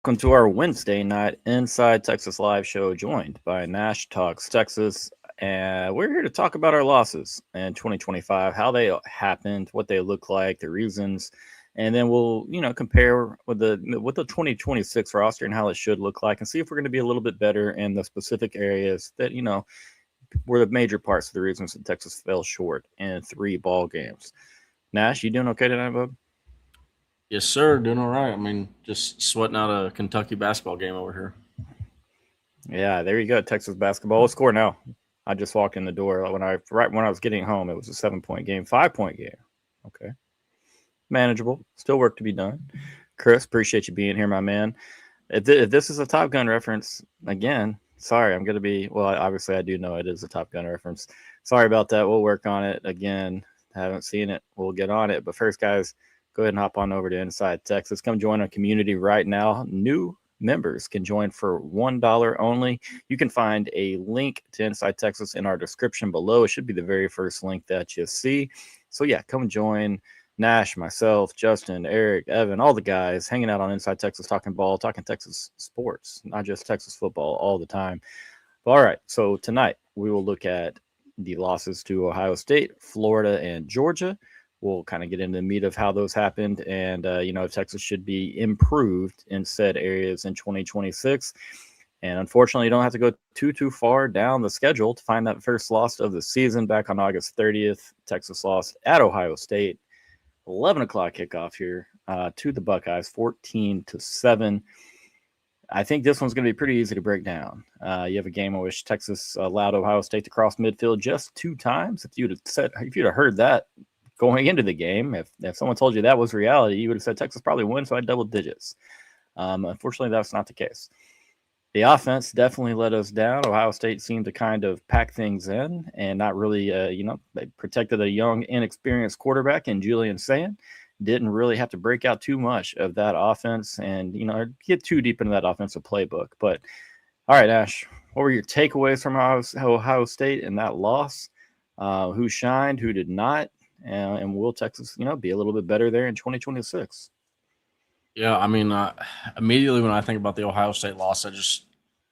welcome to our Wednesday night Inside Texas Live show, joined by Nash Talks Texas. And we're here to talk about our losses in 2025, how they happened, what they look like, the reasons, and then we'll, compare with the 2026 roster and how it should look like, and see if we're going to be a little bit better in the specific areas that were the major parts of the reasons that Texas fell short in 3 ball games. Nash, you doing okay tonight, bub? Yes, sir. Doing all right. I mean, just sweating out a Kentucky basketball game over here. Yeah, there you go. Texas basketball. What score now? I just walked in the door right when I was getting home. It was a 7-point game, 5-point game. Okay, manageable. Still work to be done. Chris, appreciate you being here, my man. If this is a Top Gun reference, again, sorry, I'm going to be. Well, obviously, I do know it is a Top Gun reference. Sorry about that. We'll work on it again. Haven't seen it. We'll get on it. But first, guys, go ahead and hop on over to Inside Texas. Come join our community right now. New members can join for $1 only. You can find a link to Inside Texas in our description below. It should be the very first link that you see. So yeah, come join Nash, myself, Justin, Eric, Evan, all the guys hanging out on Inside Texas, talking ball, talking Texas sports, not just Texas football all the time. All right, so tonight we will look at the losses to Ohio State, Florida, and Georgia. We'll kind of get into the meat of how those happened, and if Texas should be improved in said areas in 2026. And unfortunately, you don't have to go too far down the schedule to find that first loss of the season. Back on August 30th, Texas lost at Ohio State, 11 o'clock kickoff here to the Buckeyes, 14-7. I think this one's going to be pretty easy to break down. You have a game in which Texas allowed Ohio State to cross midfield just 2 times. If you'd have heard that going into the game, if someone told you that was reality, you would have said Texas probably wins by double digits. Unfortunately, that's not the case. The offense definitely let us down. Ohio State seemed to kind of pack things in and not really, they protected a young, inexperienced quarterback in Julian Sand. Didn't really have to break out too much of that offense and, get too deep into that offensive playbook. But, all right, Ash, what were your takeaways from Ohio State in that loss? Who shined, who did not? And will Texas, be a little bit better there in 2026? Yeah, I mean, immediately when I think about the Ohio State loss,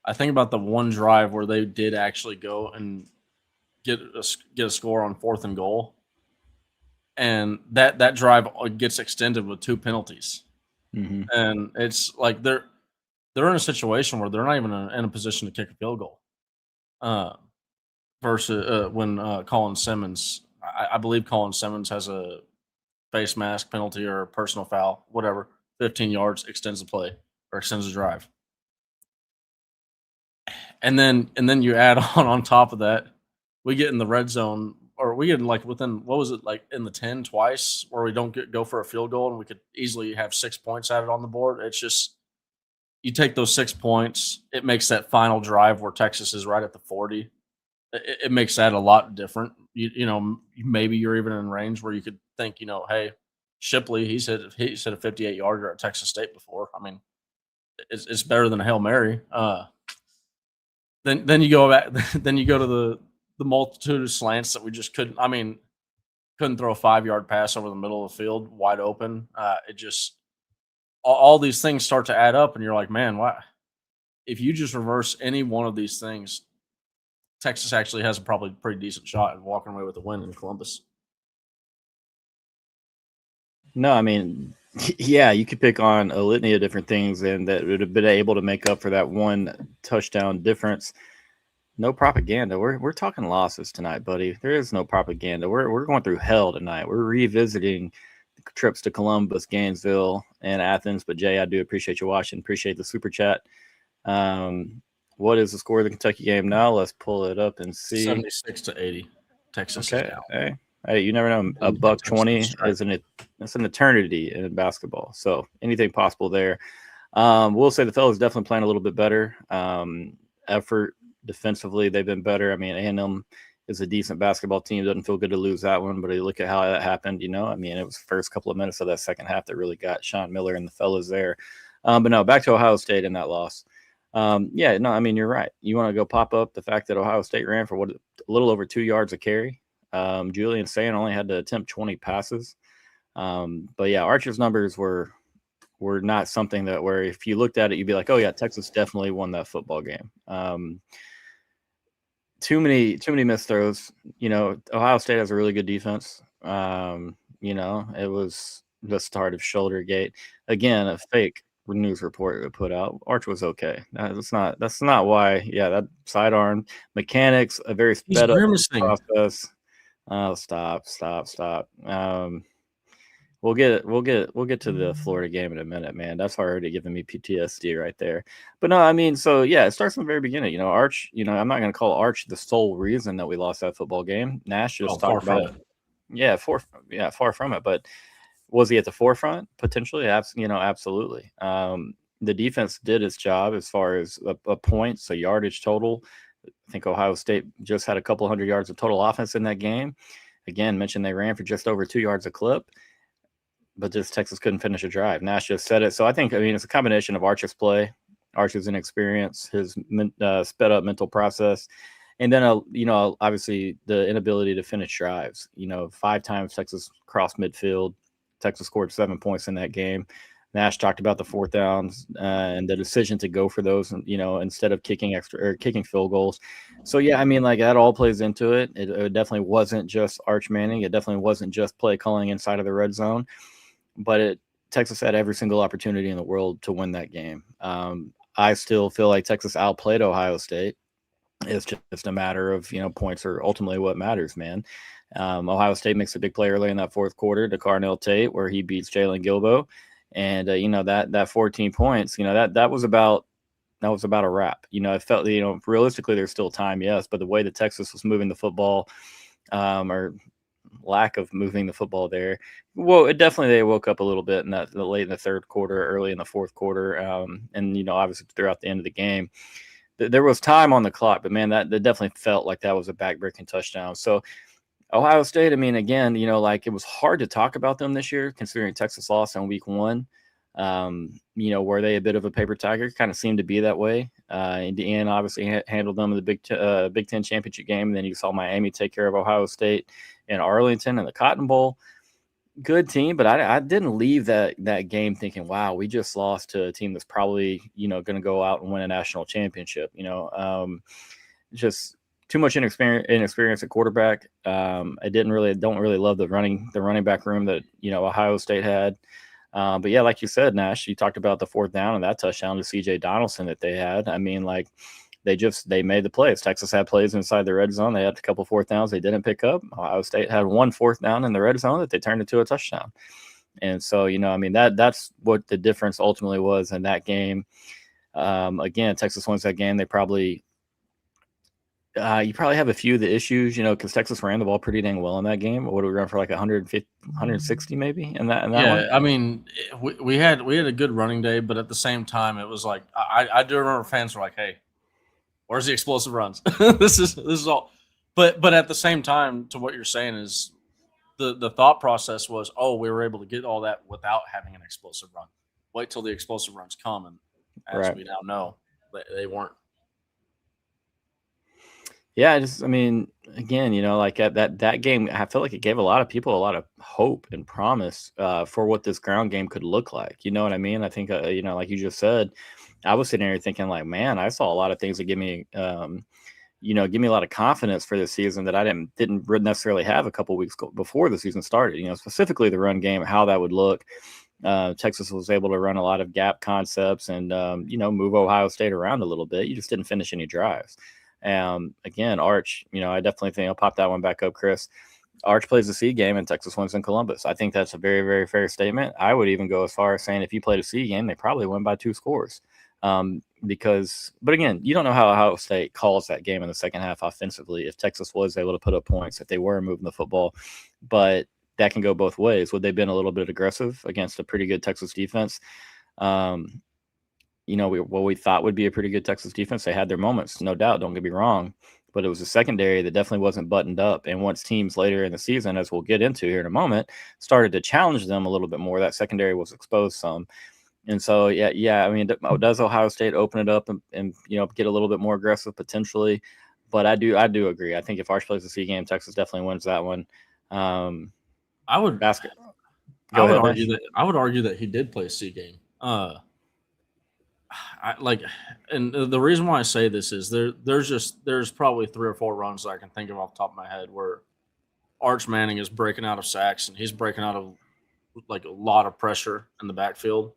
I think about the one drive where they did actually go and get a score on 4th and goal, and that drive gets extended with 2 penalties, and it's like they're in a situation where they're not even in a position to kick a field goal. Versus when Colin Simmons, I believe Colin Simmons has a face mask penalty or a personal foul, whatever. 15 yards extends the play or extends the drive, and then you add on top of that, we get in the red zone, or we get like within, what was it, like in the 10 twice, where we don't go for a field goal, and we could easily have 6 points added on the board. It's just, you take those 6 points, it makes that final drive where Texas is right at the 40. It makes that a lot different. Maybe you're even in range where you could think, hey, Shipley, he's hit a 58-yarder at Texas State before. I mean, it's better than a Hail Mary. Then you go back. Then you go to the multitude of slants that we just couldn't. I mean, couldn't throw a 5-yard pass over the middle of the field wide open. It just, all these things start to add up, and you're like, man, why? If you just reverse any one of these things, Texas actually has a probably pretty decent shot at walking away with a win in Columbus. No, I mean, yeah, you could pick on a litany of different things, and that would have been able to make up for that one touchdown difference. No propaganda. We're talking losses tonight, buddy. There is no propaganda. We're going through hell tonight. We're revisiting trips to Columbus, Gainesville, and Athens. But Jay, I do appreciate you watching. Appreciate the super chat. What is the score of the Kentucky game now? Let's pull it up and see. 76-80. Texas is down. Hey, you never know. A $120 that's an eternity in basketball. So anything possible there. We'll say the fellas definitely playing a little bit better. Effort defensively, they've been better. I mean, A&M is a decent basketball team. Doesn't feel good to lose that one, but you look at how that happened. I mean, it was the first couple of minutes of that second half that really got Sean Miller and the fellas there. But no, back to Ohio State in that loss. I mean, you're right. You want to go pop up the fact that Ohio State ran for a little over 2 yards a carry. Julian Sand only had to attempt 20 passes. But yeah, Archer's numbers were were not something that where if you looked at it, you'd be like, oh yeah, Texas definitely won that football game. Too many missed throws. Ohio State has a really good defense. It was the start of Shouldergate. Again, a fake news report put out. Arch was okay. That's not why. Yeah, that sidearm mechanics, a very He's sped up grimacing. process. Oh, stop. We'll get to the Florida game in a minute, man. That's already giving me PTSD right there. But no, I mean, so yeah, it starts from the very beginning. Arch, I'm not going to call Arch the sole reason that we lost that football game. Nash just talked about it. Yeah, far from it. But was he at the forefront? Potentially, absolutely. The defense did its job as far as a points, a yardage total. I think Ohio State just had a couple hundred yards of total offense in that game. Again, mentioned they ran for just over 2 yards a clip, but just Texas couldn't finish a drive. Nash just said it. So I think, it's a combination of Arch's play, Arch's inexperience, his sped up mental process, and then, obviously the inability to finish drives. 5 times Texas crossed midfield. Texas scored 7 points in that game. Nash talked about the 4th downs and the decision to go for those, instead of kicking field goals. So yeah, that all plays into it. It definitely wasn't just Arch Manning. It definitely wasn't just play calling inside of the red zone, but Texas had every single opportunity in the world to win that game. I still feel like Texas outplayed Ohio State. It's just a matter of, points are ultimately what matters, man. Ohio State makes a big play early in that 4th quarter to Carnell Tate, where he beats Jalen Gilbo. And, that 14 points, that was about a wrap. It felt, realistically, there's still time, yes, but the way that Texas was moving the football, or lack of moving the football there, well, they woke up a little bit in that late in the 3rd quarter, early in the 4th quarter, and obviously throughout the end of the game. There was time on the clock, but man, that definitely felt like that was a backbreaking touchdown. So Ohio State, again, it was hard to talk about them this year, considering Texas lost on week 1. Were they a bit of a paper tiger? Kind of seemed to be that way. Indiana obviously handled them in the Big Ten championship game. And then you saw Miami take care of Ohio State in Arlington in the Cotton Bowl. Good team, but I didn't leave that game thinking, wow, we just lost to a team that's probably, going to go out and win a national championship. Just too much inexperience at quarterback. I don't really love the running back room that, Ohio State had. But yeah, like you said, Nash, you talked about the 4th down and that touchdown to CJ Donaldson that they had. They made the plays. Texas had plays inside the red zone. They had a couple 4th downs they didn't pick up. Ohio State had 1 4th down in the red zone that they turned into a touchdown. And so, that's what the difference ultimately was in that game. Again, Texas wins that game. They probably you probably have a few of the issues, because Texas ran the ball pretty dang well in that game. What did we run for, like 150, 160 maybe in that one? We had a good running day, but at the same time, it was like I do remember fans were like, "Hey, where's the explosive runs?" this is all. But at the same time, to what you're saying is the thought process was, oh, we were able to get all that without having an explosive run. Wait till the explosive runs come, and as we now know, they weren't. Yeah, again, like at that game, I feel like it gave a lot of people a lot of hope and promise for what this ground game could look like. You know what I mean? I think, like you just said, I was sitting here thinking like, man, I saw a lot of things that give me a lot of confidence for this season that I didn't necessarily have a couple weeks before the season started. Specifically the run game, how that would look. Texas was able to run a lot of gap concepts and move Ohio State around a little bit. You just didn't finish any drives. Again, Arch, I definitely think I'll pop that one back up, Chris. Arch plays the C game and Texas wins in Columbus. I think that's a very, very fair statement. I would even go as far as saying if you played a C game, they probably win by 2 scores. But again, you don't know how Ohio State calls that game in the second half offensively. If Texas was able to put up points, if they were moving the football, but that can go both ways. Would they have been a little bit aggressive against a pretty good Texas defense? What we thought would be a pretty good Texas defense. They had their moments, no doubt. Don't get me wrong. But it was a secondary that definitely wasn't buttoned up. And once teams later in the season, as we'll get into here in a moment, started to challenge them a little bit more, that secondary was exposed some. And so, does Ohio State open it up and get a little bit more aggressive potentially? But I do agree. I think if Arch plays the C game, Texas definitely wins that one. I would argue that he did play a C game. Uh, and the reason why I say this is there's probably 3 or 4 runs that I can think of off the top of my head where Arch Manning is breaking out of sacks and he's breaking out of like a lot of pressure in the backfield,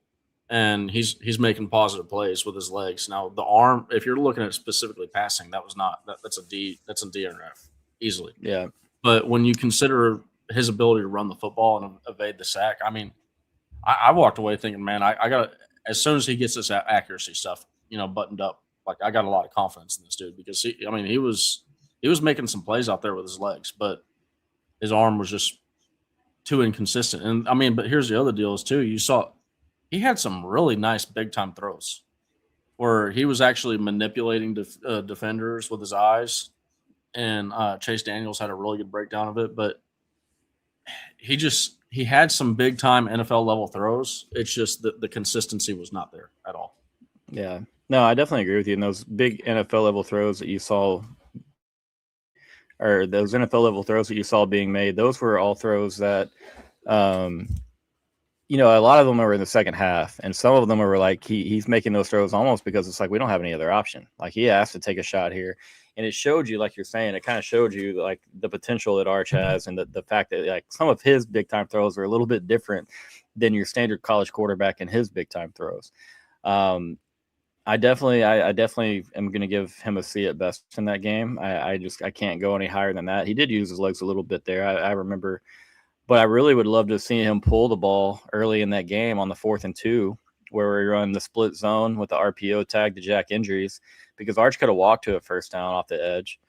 and he's making positive plays with his legs. Now the arm, if you're looking at specifically passing, that was not that's a D and F easily. Yeah. But when you consider his ability to run the football and evade the sack, I mean, I walked away thinking, man, I got as soon as he gets this accuracy stuff, buttoned up, like I got a lot of confidence in this dude because he was making some plays out there with his legs, but his arm was just too inconsistent. And I mean, but here's the other deal is too. You saw he had some really nice big time throws where he was actually manipulating defenders with his eyes, and Chase Daniels had a really good breakdown of it. But he had some big time NFL level throws. It's just that the consistency was not there at all. Yeah. No, I definitely agree with you. And those big NFL level throws that you saw, or those NFL level throws that you saw being made, those were all throws that, a lot of them were in the second half, and some of them were like he's making those throws almost because it's like we don't have any other option. Like he has to take a shot here, and it showed you, like you're saying, it kind of showed you like the potential that Arch has, and the fact that like some of his big time throws are a little bit different than your standard college quarterback and his big time throws. I definitely am going to give him a C at best in that game. I can't go any higher than that. He did use his legs a little bit there. I remember. But I really would love to see him pull the ball early in that game on the 4th and 2, where we run the split zone with the RPO tag to Jack Injuries, because Arch could have walked to a first down off the edge.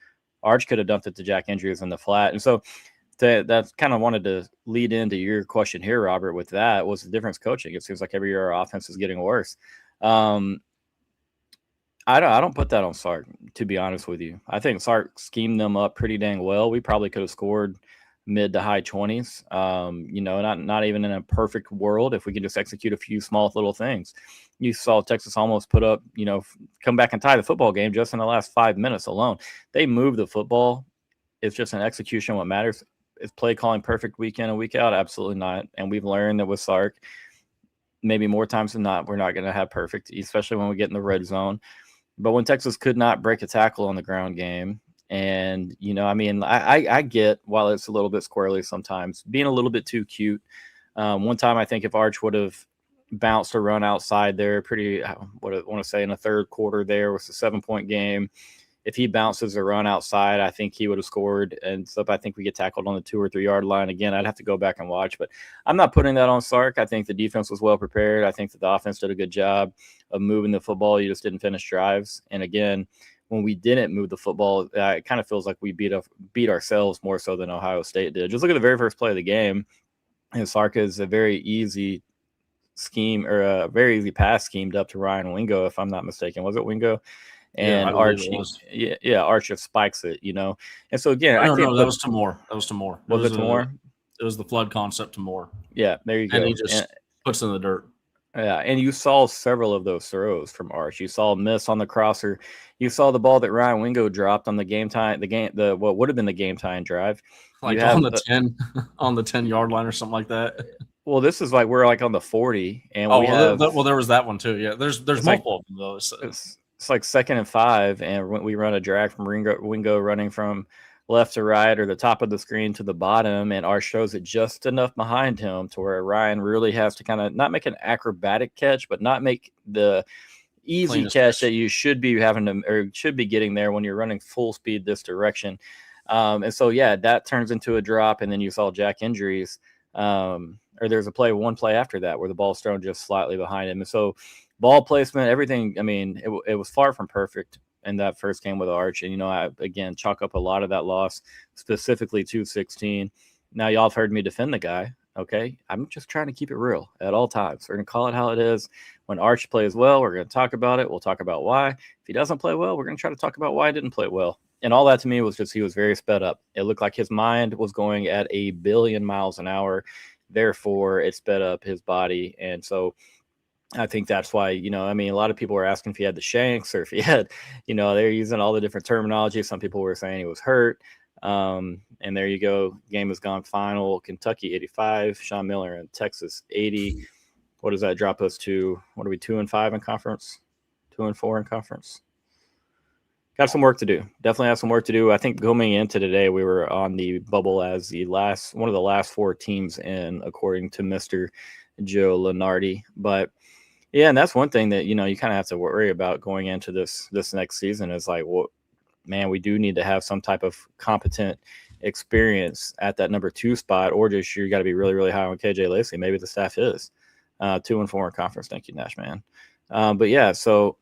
Arch could have dumped it to Jack Injuries in the flat. And so that's kind of wanted to lead into your question here, Robert, with that was the difference coaching. It seems like every year our offense is getting worse. I don't put that on Sark, to be honest with you. I think Sark schemed them up pretty dang well. We probably could have scored mid to high 20s, not even in a perfect world. If we could just execute a few small little things, you saw Texas almost put up, come back and tie the football game just in the last 5 minutes alone. They moved the football. It's just an execution. What matters is play calling perfect week in and week out. Absolutely not. And we've learned that with Sark, maybe more times than not, we're not going to have perfect, especially when we get in the red zone. But when Texas could not break a tackle on the ground game, and, I get, while it's a little bit squirrely sometimes, being a little bit too cute. One time, I think if Arch would have bounced a run outside there, I want to say in the third quarter there was a 7-point game. If he bounces a run outside, I think he would have scored. And so I think we get tackled on the 2 or 3 yard line. Again, I'd have to go back and watch, but I'm not putting that on Sark. I think the defense was well prepared. I think that the offense did a good job of moving the football. You just didn't finish drives. And again, when we didn't move the football, it kind of feels like we beat ourselves more so than Ohio State did. Just look at the very first play of the game. And Sark is a very easy scheme, or a very easy pass schemed up to Ryan Wingo, if I'm not mistaken. Was it Wingo? And Arch, Arch just spikes it, And so again, that was Tamor. Was it Tamor? It was the flood concept Tamor. Yeah, there you go. And he just puts it in the dirt. Yeah, and you saw several of those throws from Arch. You saw a miss on the crosser. You saw the ball that Ryan Wingo dropped on the what would have been the game time drive. Like on the 10 on the 10-yard line or something like that. Well, this is like we're like on the 40, and there was that one too. Yeah, there's multiple of those. It's like 2nd and 5, and we run a drag from Wingo running from left to right, or the top of the screen to the bottom, and Arch shows it just enough behind him to where Ryan really has to kind of not make an acrobatic catch, but not make the easy catch that you should be having to, or should be getting there when you're running full speed this direction. And so, yeah, that turns into a drop, and then you saw Jack Injuries, or there's one play after that where the ball's thrown just slightly behind him. And so ball placement, everything, I mean, it was far from perfect in that first game with Arch. And, I, again, chalk up a lot of that loss, specifically 2-16. Now, y'all have heard me defend the guy, okay? I'm just trying to keep it real at all times. We're going to call it how it is. When Arch plays well, we're going to talk about it. We'll talk about why. If he doesn't play well, we're going to try to talk about why he didn't play well. And all that to me was just he was very sped up. It looked like his mind was going at 1 billion miles an hour. Therefore, it sped up his body. And so I think that's why, a lot of people were asking if he had the shanks or if he had, they're using all the different terminology. Some people were saying he was hurt. And there you go. Game has gone final. Kentucky 85, Sean Miller and Texas 80. What does that drop us to? What are we, 2-5 in conference? 2-4 in conference? Got some work to do. Definitely have some work to do. I think coming into today, we were on the bubble as one of the last 4 teams in, according to Mr. Joe Lenardi. But yeah, and that's one thing that, you kind of have to worry about going into this next season is like, well, man, we do need to have some type of competent experience at that number 2 spot, or just you got to be really, really high on KJ Lacey. Maybe the staff is 2-4 in conference. Thank you, Nash, man. But yeah, so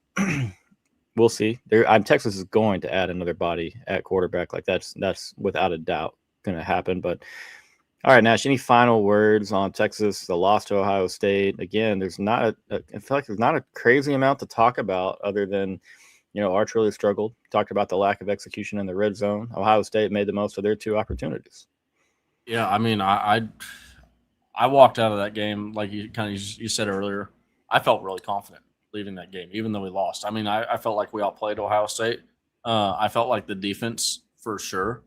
we'll see. Texas is going to add another body at quarterback. Like that's without a doubt going to happen. But all right, Nash, any final words on Texas, the loss to Ohio State? Again, there's not I feel like there's not a crazy amount to talk about other than, Arch really struggled. Talked about the lack of execution in the red zone. Ohio State made the most of their 2 opportunities. Yeah, I mean, I walked out of that game like you said earlier. I felt really confident leaving that game, even though we lost. I mean, I felt like we outplayed Ohio State. I felt like the defense for sure.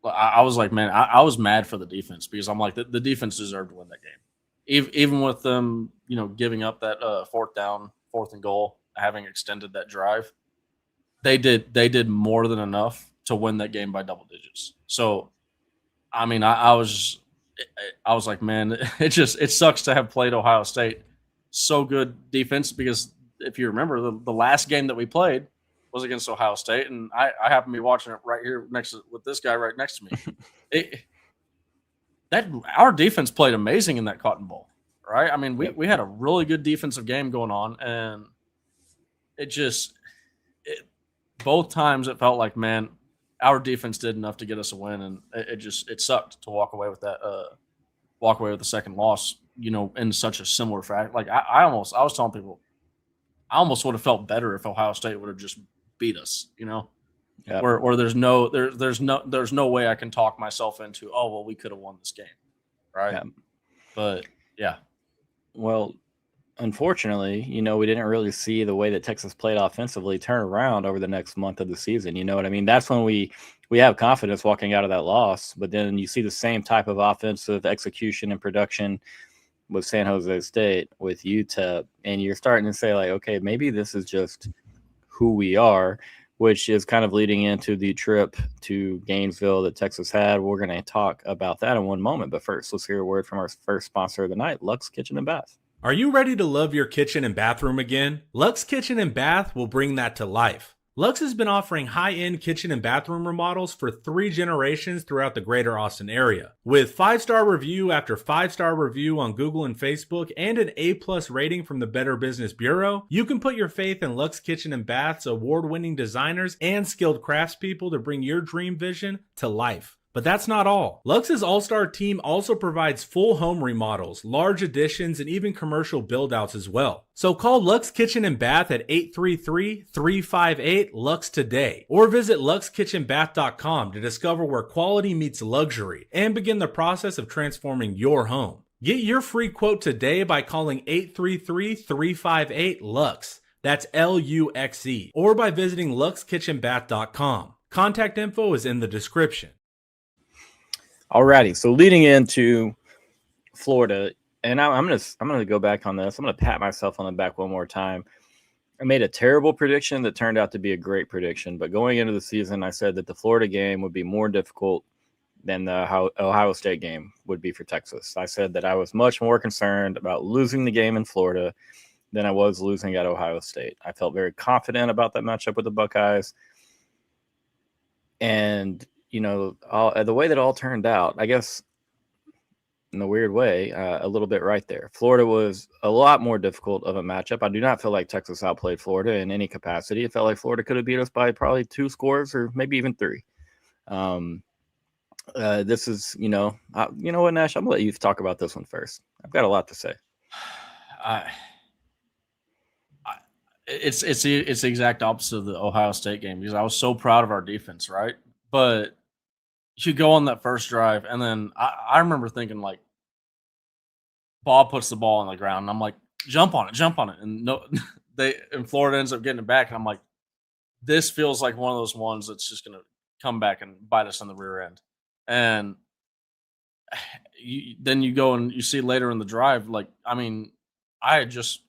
I was like, man, I was mad for the defense because I'm like, the defense deserved to win that game, even with them, giving up that 4th and goal, having extended that drive. They did more than enough to win that game by double digits. So, I mean, I was like, man, it sucks to have played Ohio State so good defense because if you remember the last game that we played was against Ohio State, and I happen to be watching it right here with this guy right next to me. Our defense played amazing in that Cotton Bowl, right? I mean, we had a really good defensive game going on, and both times it felt like, man, our defense did enough to get us a win, and it sucked to walk away with the second loss, in such a similar fact. Like I was telling people, I almost would have felt better if Ohio State would have just beat us, Yep. or there's no way I can talk myself into, oh, well, we could have won this game. Right. Yep. But yeah. Well, unfortunately, we didn't really see the way that Texas played offensively turn around over the next month of the season. You know what I mean? That's when we have confidence walking out of that loss, but then you see the same type of offensive execution and production with San Jose State, with UTEP, and you're starting to say like, okay, maybe this is just who we are, which is kind of leading into the trip to Gainesville that Texas had. We're going to talk about that in one moment, but first, let's hear a word from our first sponsor of the night, Luxe Kitchen and Bath. Are you ready to love your kitchen and bathroom again? Luxe Kitchen and Bath will bring that to life. Luxe has been offering high-end kitchen and bathroom remodels for 3 generations throughout the greater Austin area. With 5-star review after 5-star review on Google and Facebook and an A+ rating from the Better Business Bureau, you can put your faith in Luxe Kitchen and Bath's award-winning designers and skilled craftspeople to bring your dream vision to life. But that's not all. Luxe's all-star team also provides full home remodels, large additions, and even commercial build-outs as well. So call Luxe Kitchen and Bath at 833-358-LUXE today, or visit luxekitchenbath.com to discover where quality meets luxury and begin the process of transforming your home. Get your free quote today by calling 833-358-LUXE. That's LUXE, or by visiting luxekitchenbath.com. Contact info is in the description. Alrighty, so leading into Florida, and I'm gonna go back on this. I'm gonna pat myself on the back one more time. I made a terrible prediction that turned out to be a great prediction. But going into the season, I said that the Florida game would be more difficult than the Ohio State game would be for Texas. I said that I was much more concerned about losing the game in Florida than I was losing at Ohio State. I felt very confident about that matchup with the Buckeyes, and the way that all turned out, I guess, in a weird way, a little bit right there. Florida was a lot more difficult of a matchup. I do not feel like Texas outplayed Florida in any capacity. It felt like Florida could have beat us by probably 2 scores or maybe even 3. This is, you know what, Nash? I'm gonna let you talk about this one first. I've got a lot to say. It's the exact opposite of the Ohio State game because I was so proud of our defense, right? But you go on that first drive, and then I remember thinking, like, Bob puts the ball on the ground, and I'm like, jump on it. And Florida ends up getting it back, and I'm like, this feels like one of those ones that's just going to come back and bite us in the rear end. And then you go and you see later in the drive, like, I mean, I had just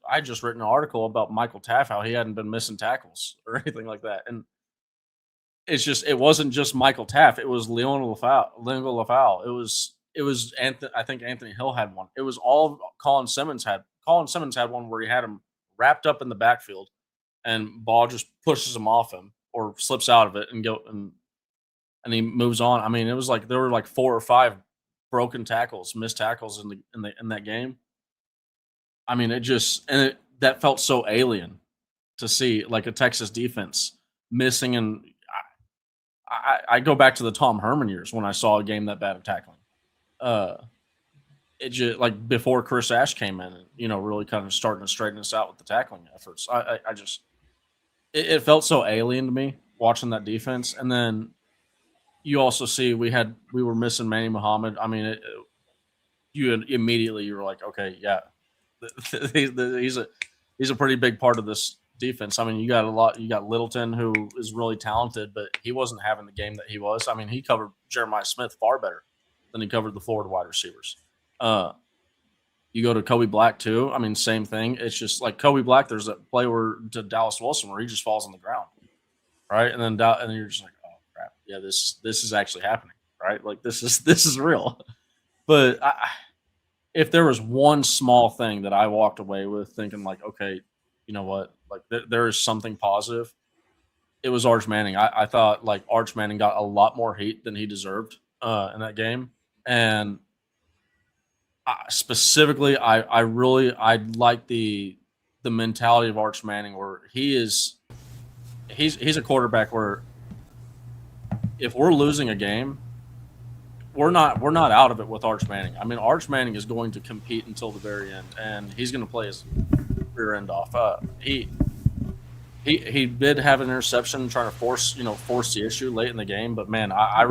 written an article about Michael Taff, how he hadn't been missing tackles or anything like that, and it wasn't just Michael Taff. It was Leon Lafau. It was Anthony. I think Anthony Hill had one. It was all Colin Simmons had. Colin Simmons had one where he had him wrapped up in the backfield, and ball just pushes him off him or slips out of it and he moves on. I mean, it was like there were like 4 or 5 broken tackles, missed tackles in that game. I mean, that felt so alien to see, like a Texas defense missing. And I go back to the Tom Herman years when I saw a game that bad of tackling. It just, like, before Chris Ash came in and, really kind of starting to straighten us out with the tackling efforts. It felt so alien to me watching that defense. And then you also see we were missing Manny Muhammad. I mean, you were like, okay, yeah, he's a pretty big part of this defense. I mean, you got Littleton, who is really talented, but he wasn't having the game that he was. I mean, he covered Jeremiah Smith far better than he covered the Florida wide receivers. You go to Kobe Black too. I mean, same thing. It's just like Kobe Black. There's that play to Dallas Wilson where he just falls on the ground, right? And then you're just like, oh crap, yeah, this is actually happening, right? Like this is real. But if there was one small thing that I walked away with thinking like, okay, you know what, like there is something positive, it was Arch Manning. I thought like Arch Manning got a lot more heat than he deserved in that game, and specifically, I like the mentality of Arch Manning, where he's a quarterback where if we're losing a game, we're not out of it with Arch Manning. I mean, Arch Manning is going to compete until the very end, and he's going to play his rear end off. He did have an interception trying to force the issue late in the game, but man, I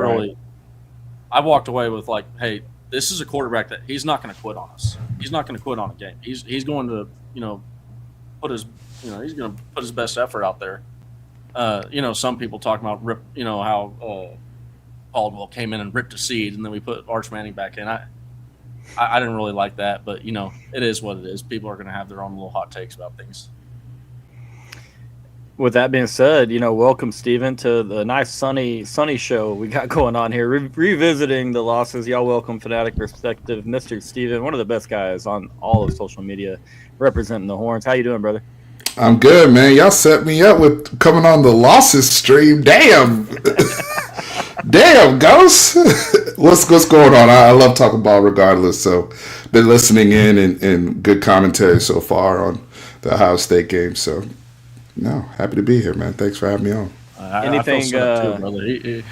walked away with like, hey, this is a quarterback that he's not going to quit on us. He's not going to quit on a game. He's going to put his best effort out there. Some people talking about how Caldwell came in and ripped a seed, and then we put Arch Manning back in. I didn't really like that, but it is what it is. People are going to have their own little hot takes about things. With that being said, welcome, Steven, to the nice sunny show we got going on here, revisiting the losses. Y'all welcome, Fanatic Perspective, Mr. Steven, one of the best guys on all of social media, representing the Horns. How you doing, brother? I'm good, man. Y'all set me up with coming on the losses stream. Damn. Damn, Ghost. What's going on? I love talking ball regardless, so been listening in and good commentary so far on the Ohio State game, so no, happy to be here, man. Thanks for having me on. Anything? I brother.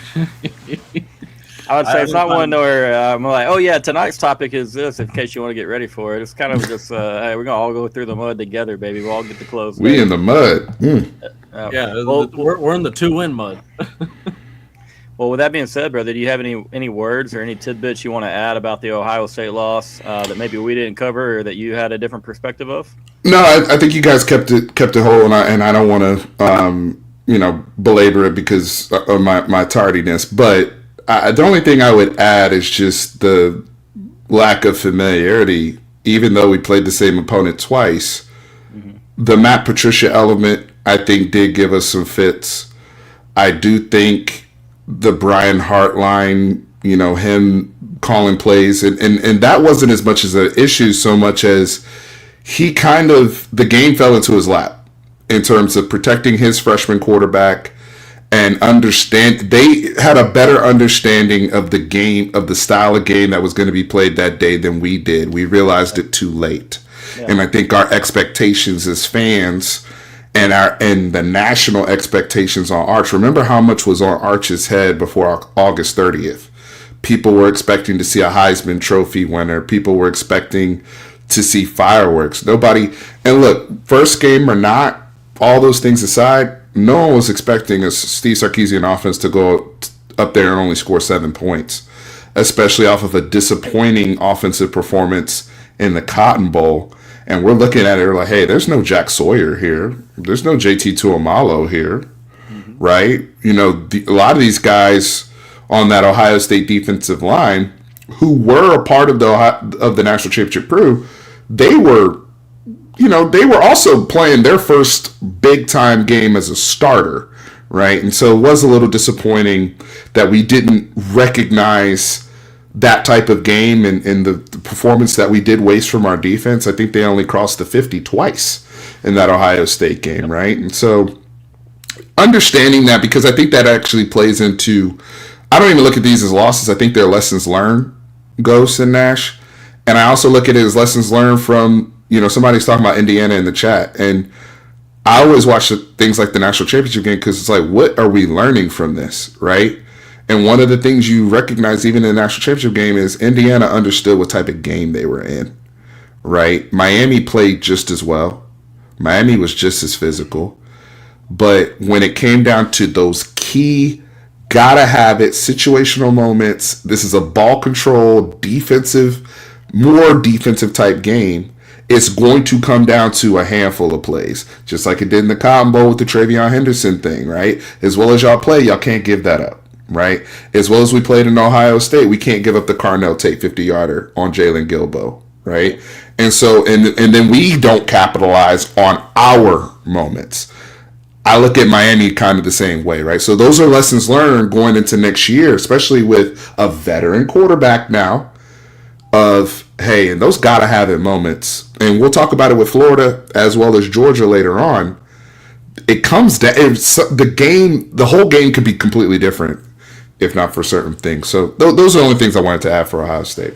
I would say it's not one where I'm like, oh yeah, tonight's topic is this. In case you want to get ready for it, it's kind of just, hey, we're gonna all go through the mud together, baby. We'll all get the clothes. We in the mud. Yeah, well, we're in the 2-win mud. Well, with that being said, brother, do you have any words or any tidbits you want to add about the Ohio State loss that maybe we didn't cover or that you had a different perspective of? No, I think you guys kept it whole, and I don't want to belabor it because of my tardiness. But the only thing I would add is just the lack of familiarity. Even though we played the same opponent twice, the Matt Patricia element I think did give us some fits. I do think the Brian Hart line, him calling plays, and that wasn't as much as an issue so much as the game fell into his lap in terms of protecting his freshman quarterback and they had a better understanding of the game, of the style of game that was going to be played that day than we did. We realized it too late. Yeah. And I think our expectations as fans and the national expectations on Arch. Remember how much was on Arch's head before August 30th. People were expecting to see a Heisman Trophy winner. People were expecting to see fireworks. Nobody, and look, first game or not, all those things aside, no one was expecting a Steve Sarkisian offense to go up there and only score 7 points, especially off of a disappointing offensive performance in the Cotton Bowl. And we're looking at it like, hey, there's no Jack Sawyer here. There's no JT Tuamalo here, right? A lot of these guys on that Ohio State defensive line who were a part of the national championship crew, they were they were also playing their first big time game as a starter, right? And so it was a little disappointing that we didn't recognize that type of game and the performance that we did waste from our defense. I think they only crossed the 50 twice in that Ohio State game, right? And so understanding that, because I think that actually plays into, I don't even look at these as losses. I think they're lessons learned, Ghost and Nash. And I also look at it as lessons learned from, somebody's talking about Indiana in the chat. And I always watch things like the national championship game because it's like, what are we learning from this, right? And one of the things you recognize even in the national championship game is Indiana understood what type of game they were in, right? Miami played just as well. Miami was just as physical. But when it came down to those key, gotta have it, situational moments, this is a ball control, more defensive type game. It's going to come down to a handful of plays, just like it did in the Cotton Bowl with the Travion Henderson thing, right? As well as y'all play, y'all can't give that up, right? As well as we played in Ohio State, we can't give up the Carnell Tate 50-yarder on Jalen Gilbo, right? And so, and then we don't capitalize on our moments. I look at Miami kind of the same way, right? So those are lessons learned going into next year, especially with a veteran quarterback now of, hey, and those gotta have it moments. And we'll talk about it with Florida as well as Georgia later on. It comes down, the whole game could be completely different if not for certain things. So those are the only things I wanted to add for Ohio State.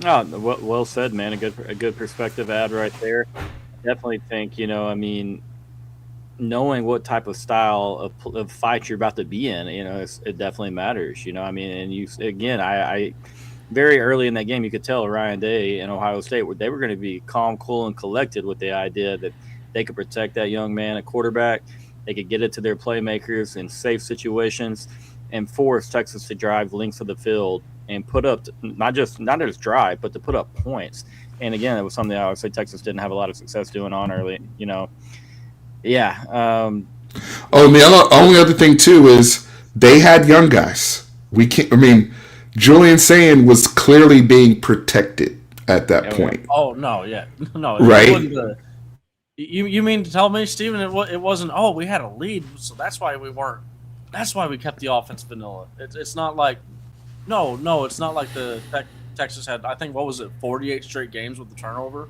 Oh, well said, man. A good perspective add right there. Definitely think, knowing what type of style of fight you're about to be in, it definitely matters. And you again, I very early in that game, you could tell Ryan Day and Ohio State they were going to be calm, cool, and collected with the idea that they could protect that young man at quarterback. They could get it to their playmakers in safe situations and force Texas to drive lengths of the field and put up not just drive, but to put up points. And again, it was something I would say Texas didn't have a lot of success doing on early. Yeah. And the only other thing too is they had young guys. Julian Sayin was clearly being protected at that point. Oh no, yeah, no, right. You mean to tell me, Steven, it wasn't? Oh, we had a lead, so that's why we weren't. That's why we kept the offense vanilla. It's not like, no, it's not like Texas had. I think what was it, 48 straight games with the turnover,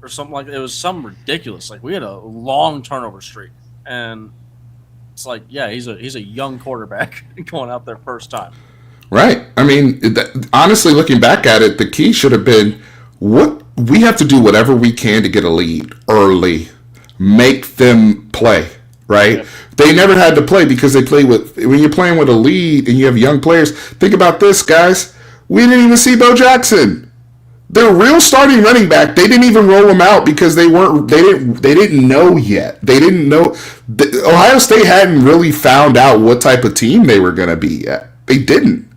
or something like that. It was something ridiculous. Like we had a long turnover streak, and it's like, yeah, he's a young quarterback going out there first time. Right. Honestly, looking back at it, the key should have been we have to do whatever we can to get a lead early, make them play. Right. Yeah. They never had to play because they play when you're playing with a lead and you have young players. Think about this, guys. We didn't even see Bo Jackson. Their real starting running back, they didn't even roll him out because they didn't know yet. They didn't know. Ohio State hadn't really found out what type of team they were going to be yet. They didn't.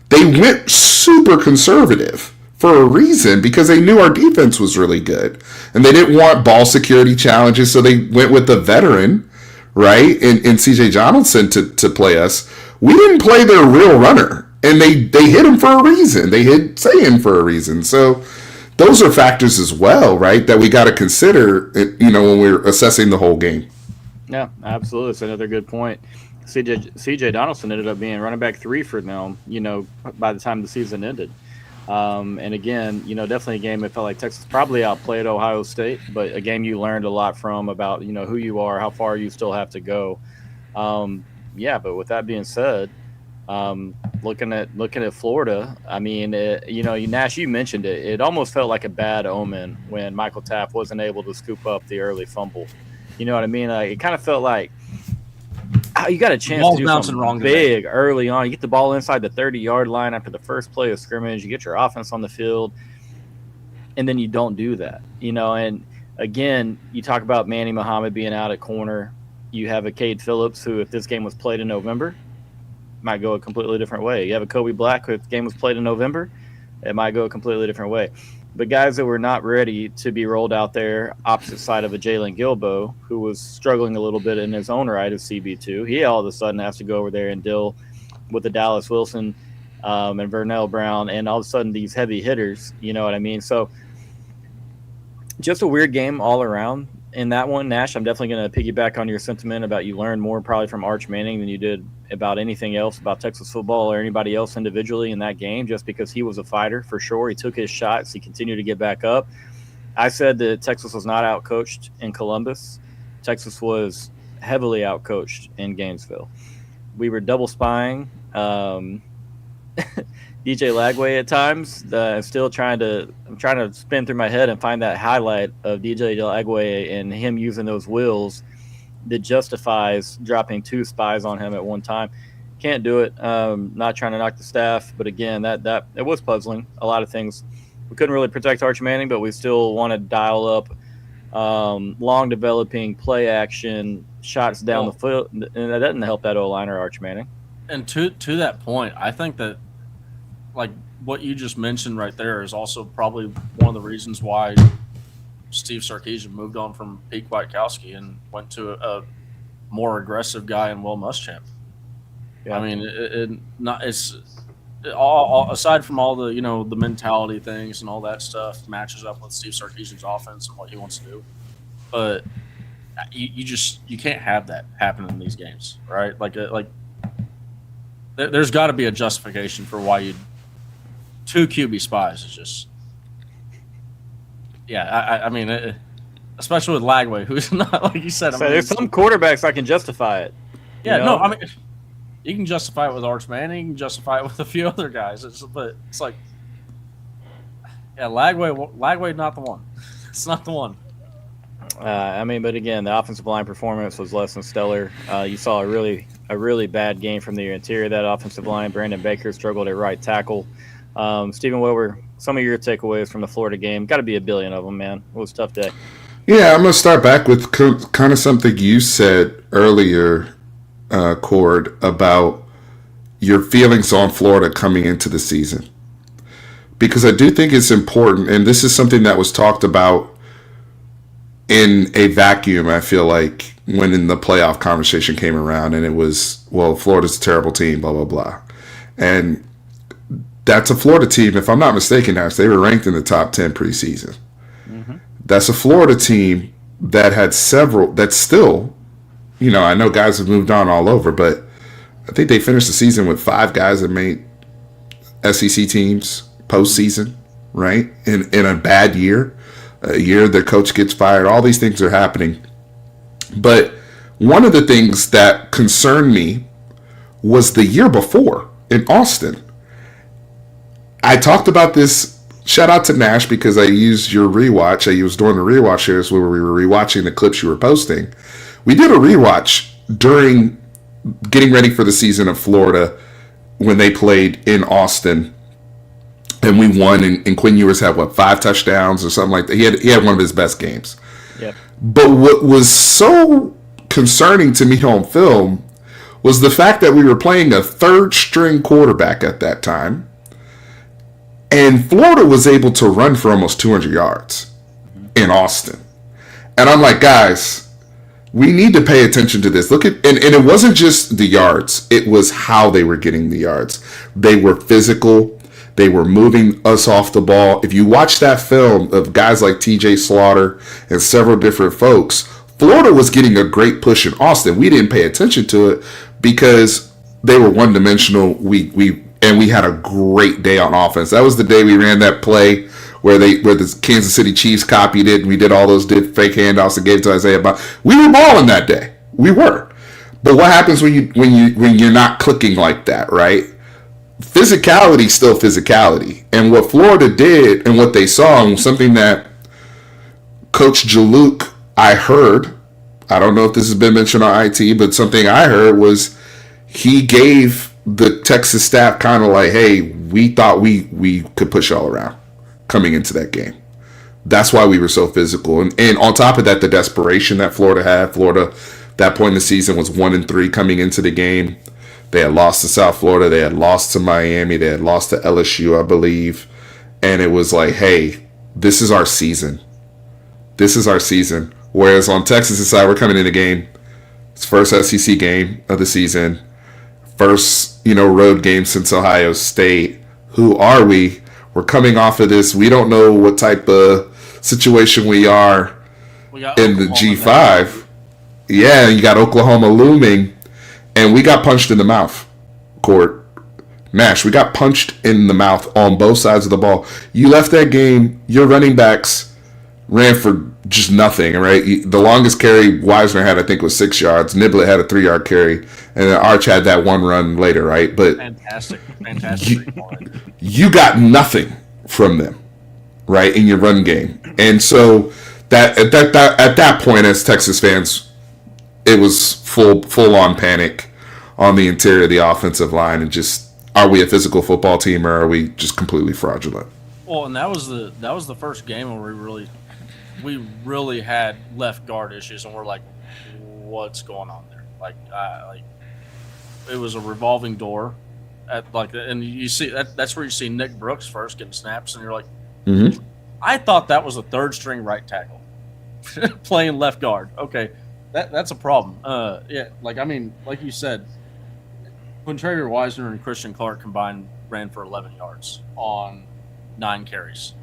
They went super conservative for a reason because they knew our defense was really good. And they didn't want ball security challenges, so they went with the veteran, right, in C.J. Donaldson to play us. We didn't play their real runner. And they hit him for a reason. They hit Sayin for a reason. So those are factors as well, right, that we got to consider, when we're assessing the whole game. Yeah, absolutely. It's another good point. C.J. Donaldson ended up being running back 3 for them, by the time the season ended. And again, definitely a game that felt like Texas probably outplayed Ohio State, but a game you learned a lot from about, who you are, how far you still have to go. But with that being said, looking at Florida, Nash, you mentioned it. It almost felt like a bad omen when Michael Taft wasn't able to scoop up the early fumble. You know what I mean? Like, it kind of felt like you got a chance to do something big early on. You get the ball inside the 30-yard line after the first play of scrimmage. You get your offense on the field, and then you don't do that. And again, you talk about Manny Muhammad being out at corner. You have a Cade Phillips who, if this game was played in November, might go a completely different way. You have a Kobe Black who, if the game was played in November, it might go a completely different way. But guys that were not ready to be rolled out there opposite side of a Jalen Gilbo, who was struggling a little bit in his own right as CB2, he all of a sudden has to go over there and deal with the Dallas Wilson and Vernell Brown and all of a sudden these heavy hitters, you know what I mean? So Just a weird game all around. In that one, Nash, I'm definitely going to piggyback on your sentiment about you learned more probably from Arch Manning than you did about anything else about Texas football or anybody else individually in that game, just because he was a fighter for sure. He took his shots. He continued to get back up. I said that Texas was not outcoached in Columbus. Texas was heavily outcoached in Gainesville. We were double spying DJ Lagway at times. I'm trying to spin through my head and find that highlight of DJ Lagway and him using those wheels that justifies dropping 2 spies on him at one time. Can't do it. Not trying to knock the staff, but again, that it was puzzling. A lot of things. We couldn't really protect Arch Manning, but we still want to dial up long developing play action shots down the field, and that doesn't help that O-liner Arch Manning. And to that point, I think that like what you just mentioned right there is also probably one of the reasons why Steve Sarkisian moved on from Pete Kwiatkowski and went to a more aggressive guy in Will Muschamp. Yeah. I mean, it's all aside from all the the mentality things and all that stuff matches up with Steve Sarkisian's offense and what he wants to do, but you can't have that happen in these games, right? There's got to be a justification for why you 2 QB spies is just, I mean, especially with Lagway, who's not like you said. There's some quarterbacks I can justify it. Yeah, no, I mean, you can justify it with Arch Manning, you can justify it with a few other guys. But it's like, Lagway, not the one. It's not the one. But again, the offensive line performance was less than stellar. You saw a really bad game from the interior of that offensive line. Brandon Baker struggled at right tackle. Stephen Wilbur, some of your takeaways from the Florida game, got to be a billion of them, man. It was a tough day. Yeah, I'm going to start back with kind of something you said earlier, Cord, about your feelings on Florida coming into the season. Because I do think it's important, and this is something that was talked about in a vacuum, I feel like, when in the playoff conversation came around, and it was, well, Florida's a terrible team, blah, blah, blah. And that's a Florida team, if I'm not mistaken, Ash, they were ranked in the top 10 preseason. Mm-hmm. That's a Florida team that had several, that still, I know guys have moved on all over, but I think they finished the season with 5 guys that made SEC teams postseason, right? In a bad year, a year their coach gets fired, all these things are happening. But one of the things that concerned me was the year before in Austin. I talked about this. Shout out to Nash because I used your rewatch. I was doing the rewatch shares where we were rewatching the clips you were posting. We did a rewatch during getting ready for the season of Florida when they played in Austin, and we won. And Quinn Ewers had 5 touchdowns or something like that. He had one of his best games. Yep. But what was so concerning to me on film was the fact that we were playing a 3rd-string quarterback at that time. And Florida was able to run for almost 200 yards in Austin. And I'm like, guys, we need to pay attention to this. Look at, and it wasn't just the yards. It was how they were getting the yards. They were physical. They were moving us off the ball. If you watch that film of guys like TJ Slaughter and several different folks, Florida was getting a great push in Austin. We didn't pay attention to it because they were one-dimensional. We had a great day on offense. That was the day we ran that play where the Kansas City Chiefs copied it, and we did all those fake handoffs and gave it to Isaiah. We were balling that day. We were. But what happens when you're not clicking like that, right? Physicality is still physicality. And what Florida did and what they saw, and something that Coach Jaluk, I heard, I don't know if this has been mentioned on IT, but something I heard was he gave the Texas staff kind of like, hey, we thought we could push y'all around coming into that game. That's why we were so physical. And on top of that, the desperation that Florida had. Florida, that point in the season, was 1-3 coming into the game. They had lost to South Florida. They had lost to Miami. They had lost to LSU, I believe. And it was like, hey, this is our season. This is our season. Whereas on Texas' side, we're coming in the game. It's first SEC game of the season. First, road game since Ohio State. Who are we? We're coming off of this. We don't know what type of situation we are We got in the Oklahoma G5. Yeah, you got Oklahoma looming, and we got punched in the mouth. Court Nash, we got punched in the mouth on both sides of the ball. You left that game. Your running backs ran for just nothing, right? The longest carry Wisner had, I think, was 6 yards. Niblett had a 3-yard carry, and then Arch had that one run later, right? But fantastic. you got nothing from them, right, in your run game. And so that at that point, as Texas fans, it was full on panic on the interior of the offensive line, and just, are we a physical football team, or are we just completely fraudulent? Well, and that was the first game where we really had left guard issues, and we're like, what's going on there? Like it was a revolving door, and you see that's where you see Nick Brooks first getting snaps, and you're like, I thought that was a third string right tackle playing left guard. Okay, that's a problem. Yeah, like you said, when Travior Wisner and Christian Clark combined ran for 11 yards on 9 carries,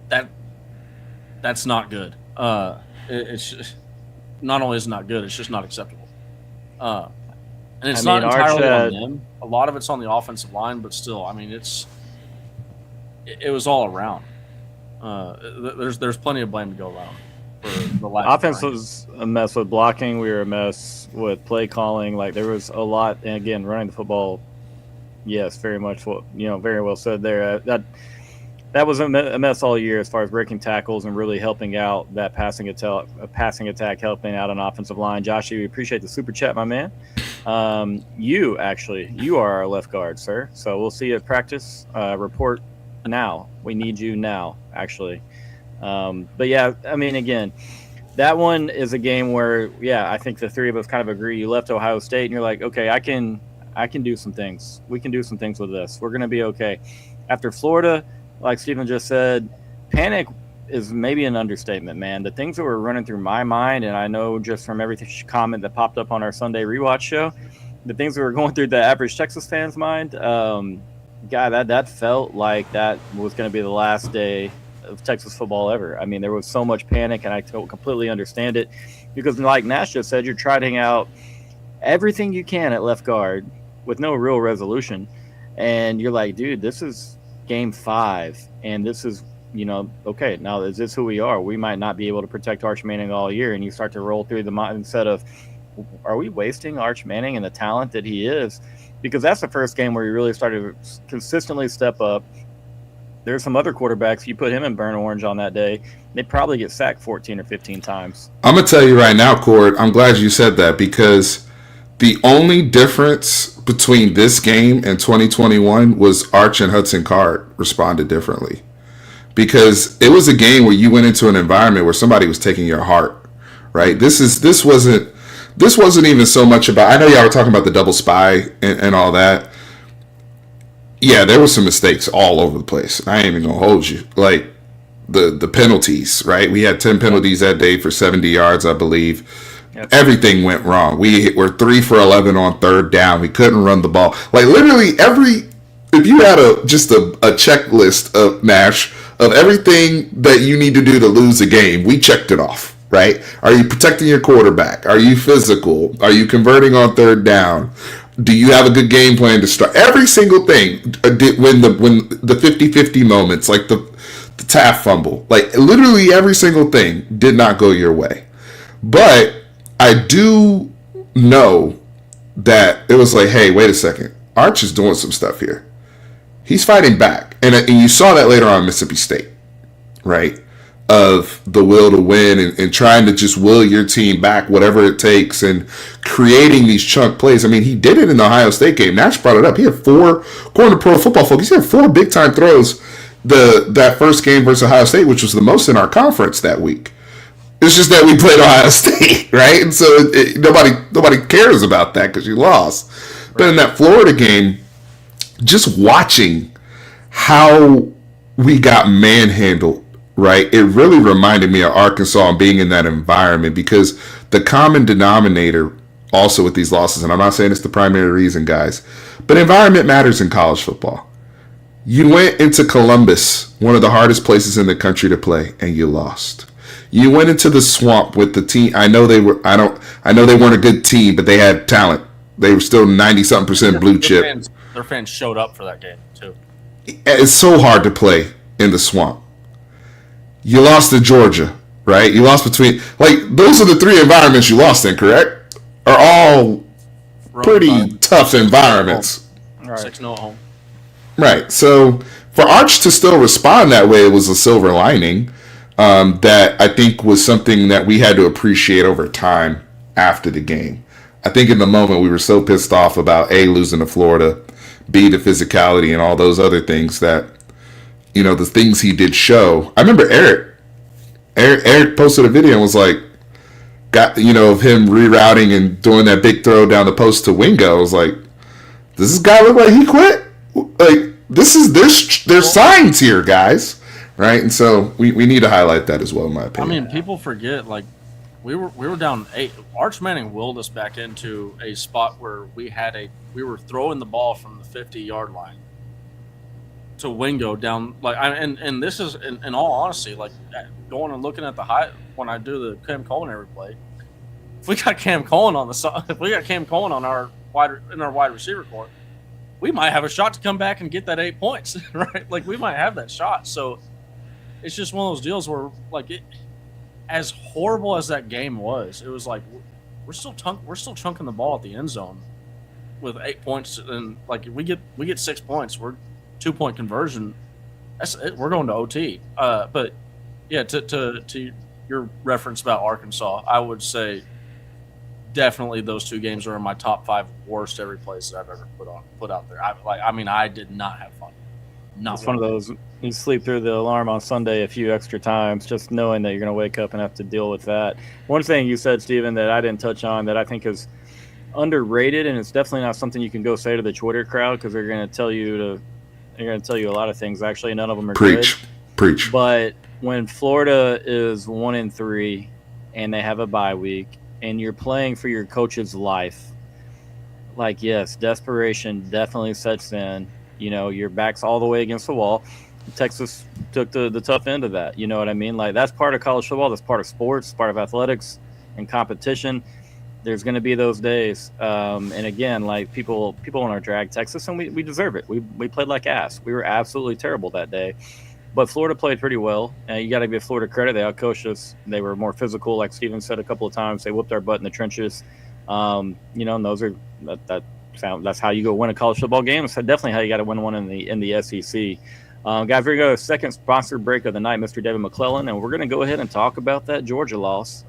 that's not good. It's not only is it not good, it's just not acceptable. And it's not entirely on them. A lot of it's on the offensive line, but still, it was all around. There's plenty of blame to go around. For the last offense was a mess with blocking. We were a mess with play calling. Like, there was a lot, and again, running the football. Yes, very much what very well said there. That was a mess all year as far as breaking tackles and really helping out that passing attack, helping out an offensive line. Josh, we appreciate the super chat, my man. You are our left guard, sir. So we'll see you at practice. Report now. We need you now, actually. But yeah, again, that one is a game where, I think the three of us kind of agree. You left Ohio State and you're like, okay, I can do some things. We can do some things with this. We're going to be okay. After Florida, like Stephen just said, panic is maybe an understatement, man. The things that were running through my mind, and I know just from every comment that popped up on our Sunday rewatch show, the things that were going through the average Texas fan's mind, that felt like that was going to be the last day of Texas football ever. There was so much panic, and I completely understand it, because like Nash just said, you're trotting out everything you can at left guard with no real resolution, and you're like, dude, this is game 5, and this is, okay, now is this who we are? We might not be able to protect Arch Manning all year, and you start to roll through the mindset of, are we wasting Arch Manning and the talent that he is? Because that's the first game where he really started to consistently step up. There's some other quarterbacks, you put him in burnt orange on that day, they'd probably get sacked 14 or 15 times. I'm going to tell you right now, Cord, I'm glad you said that, because the only difference between this game and 2021 was Arch and Hudson Card responded differently. Because it was a game where you went into an environment where somebody was taking your heart, right? This wasn't even so much about, I know y'all were talking about the double spy and all that. Yeah, there were some mistakes all over the place. I ain't even gonna hold you. Like the penalties, right? We had 10 penalties that day for 70 yards, I believe. Yep. Everything went wrong. We were 3 for 11 on third down. We couldn't run the ball. Like, literally if you had a checklist of Nash of everything that you need to do to lose a game, we checked it off, right? Are you protecting your quarterback? Are you physical? Are you converting on third down? Do you have a good game plan to start? Every single thing. When the 50-50 moments, like the Taft fumble, like literally every single thing did not go your way. But I do know that it was like, hey, wait a second. Arch is doing some stuff here. He's fighting back. And you saw that later on in Mississippi State, right? Of the will to win and trying to just will your team back, whatever it takes, and creating these chunk plays. He did it in the Ohio State game. Nash brought it up. He had 4, according to Pro Football Focus, he had 4 big-time throws that first game versus Ohio State, which was the most in our conference that week. It's just that we played Ohio State, right? And so nobody cares about that because you lost. Right. But in that Florida game, just watching how we got manhandled, right? It really reminded me of Arkansas and being in that environment, because the common denominator also with these losses, and I'm not saying it's the primary reason, guys, but environment matters in college football. You went into Columbus, one of the hardest places in the country to play, and you lost. You went into the swamp with the team. I know they were. I know they weren't a good team, but they had talent. They were still 90-something% blue chip. Their fans showed up for that game too. It's so hard to play in the swamp. You lost to Georgia, right? You lost between those are the three environments you lost in, correct? Are all pretty tough environments. Right. 6-0 at home. Right. So for Arch to still respond that way, it was a silver lining that I think was something that we had to appreciate over time after the game. I think in the moment we were so pissed off about A, losing to Florida, B, the physicality and all those other things that, the things he did show. I remember Eric posted a video and was like, of him rerouting and doing that big throw down the post to Wingo. I was like, does this guy look like he quit? Like, there's signs here, guys. Right? And so we need to highlight that as well, in my opinion. I mean, people forget, we were down 8. Arch Manning willed us back into a spot where we were throwing the ball from the 50-yard line to Wingo down, and this is in all honesty, going and looking at the high when I do the Cam Culinary play. If we got Cam Cullen on the side, if we got Cam Cullen on our wide receiver corps, we might have a shot to come back and get that 8 points, right? We might have that shot. So it's just one of those deals where, as horrible as that game was, it was we're still chunking the ball at the end zone with 8 points, and we get 6 points. We're 2-point conversion. That's it. We're going to OT. But yeah, to your reference about Arkansas, I would say definitely those 2 games are in my top 5 worst every plays that I've ever put out there. I did not have fun. It's one of those, you sleep through the alarm on Sunday a few extra times, just knowing that you're going to wake up and have to deal with that. One thing you said, Steven, that I didn't touch on that I think is underrated, and it's definitely not something you can go say to the Twitter crowd, because they're going to tell you a lot of things. Actually, none of them are Preach. But when Florida is 1-3 and they have a bye week, and you're playing for your coach's life, yes, desperation definitely sets in. Your back's all the way against the wall. Texas took the tough end of that. You know what I mean? That's part of college football. That's part of sports, part of athletics and competition. There's going to be those days. And again, people want to drag Texas, and we deserve it. We played like ass. We were absolutely terrible that day. But Florida played pretty well. You got to give Florida credit. They outcoached us. They were more physical, like Steven said a couple of times. They whooped our butt in the trenches. And those are that's how you go win a college football game. It's definitely how you got to win one in the SEC. Guys, we're going to go to second sponsored break of the night, Mr. David McClellan, and we're going to go ahead and talk about that Georgia loss.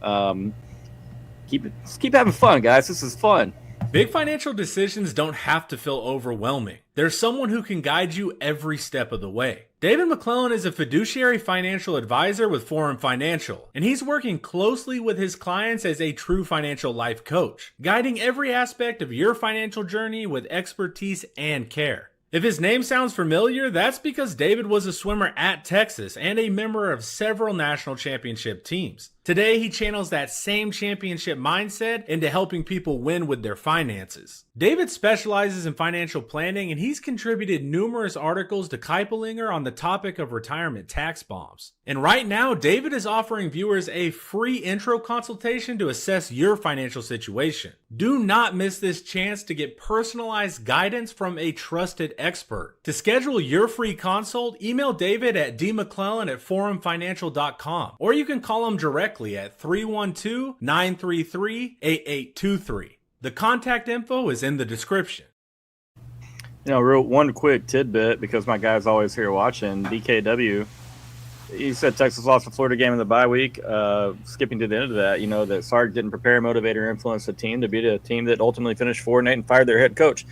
Keep having fun, guys. This is fun. Big financial decisions don't have to feel overwhelming. There's someone who can guide you every step of the way. David McClellan is a fiduciary financial advisor with Forum Financial, and he's working closely with his clients as a true financial life coach, guiding every aspect of your financial journey with expertise and care. If his name sounds familiar, that's because David was a swimmer at Texas and a member of several national championship teams. Today, he channels that same championship mindset into helping people win with their finances. David specializes in financial planning, and he's contributed numerous articles to Kiplinger on the topic of retirement tax bombs. And right now, David is offering viewers a free intro consultation to assess your financial situation. Do not miss this chance to get personalized guidance from a trusted expert. To schedule your free consult, email David at dmcclellan@forumfinancial.com, or you can call him directly at 312-933-8823. The contact info is in the description. Real one quick tidbit, because my guy's always here watching. DKW, he said Texas lost the Florida game in the bye week. Skipping to the end of that, that Sark didn't prepare, motivate, or influence the team to beat a team that ultimately finished 4-8 and fired their head coach.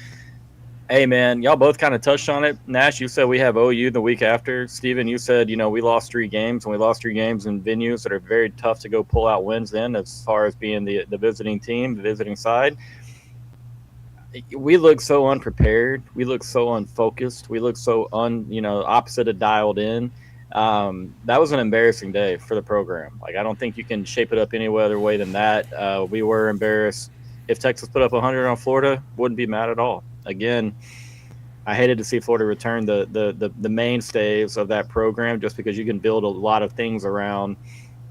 Hey, man, y'all both kind of touched on it. Nash, you said we have OU the week after. Steven, you said, we lost 3 games, and we lost 3 games in venues that are very tough to go pull out wins in, as far as being the visiting team, the visiting side. We look so unprepared. We look so unfocused. We look so opposite of dialed in. That was an embarrassing day for the program. I don't think you can shape it up any other way than that. We were embarrassed. If Texas put up 100 on Florida, wouldn't be mad at all. Again, I hated to see Florida return the mainstays of that program, just because you can build a lot of things around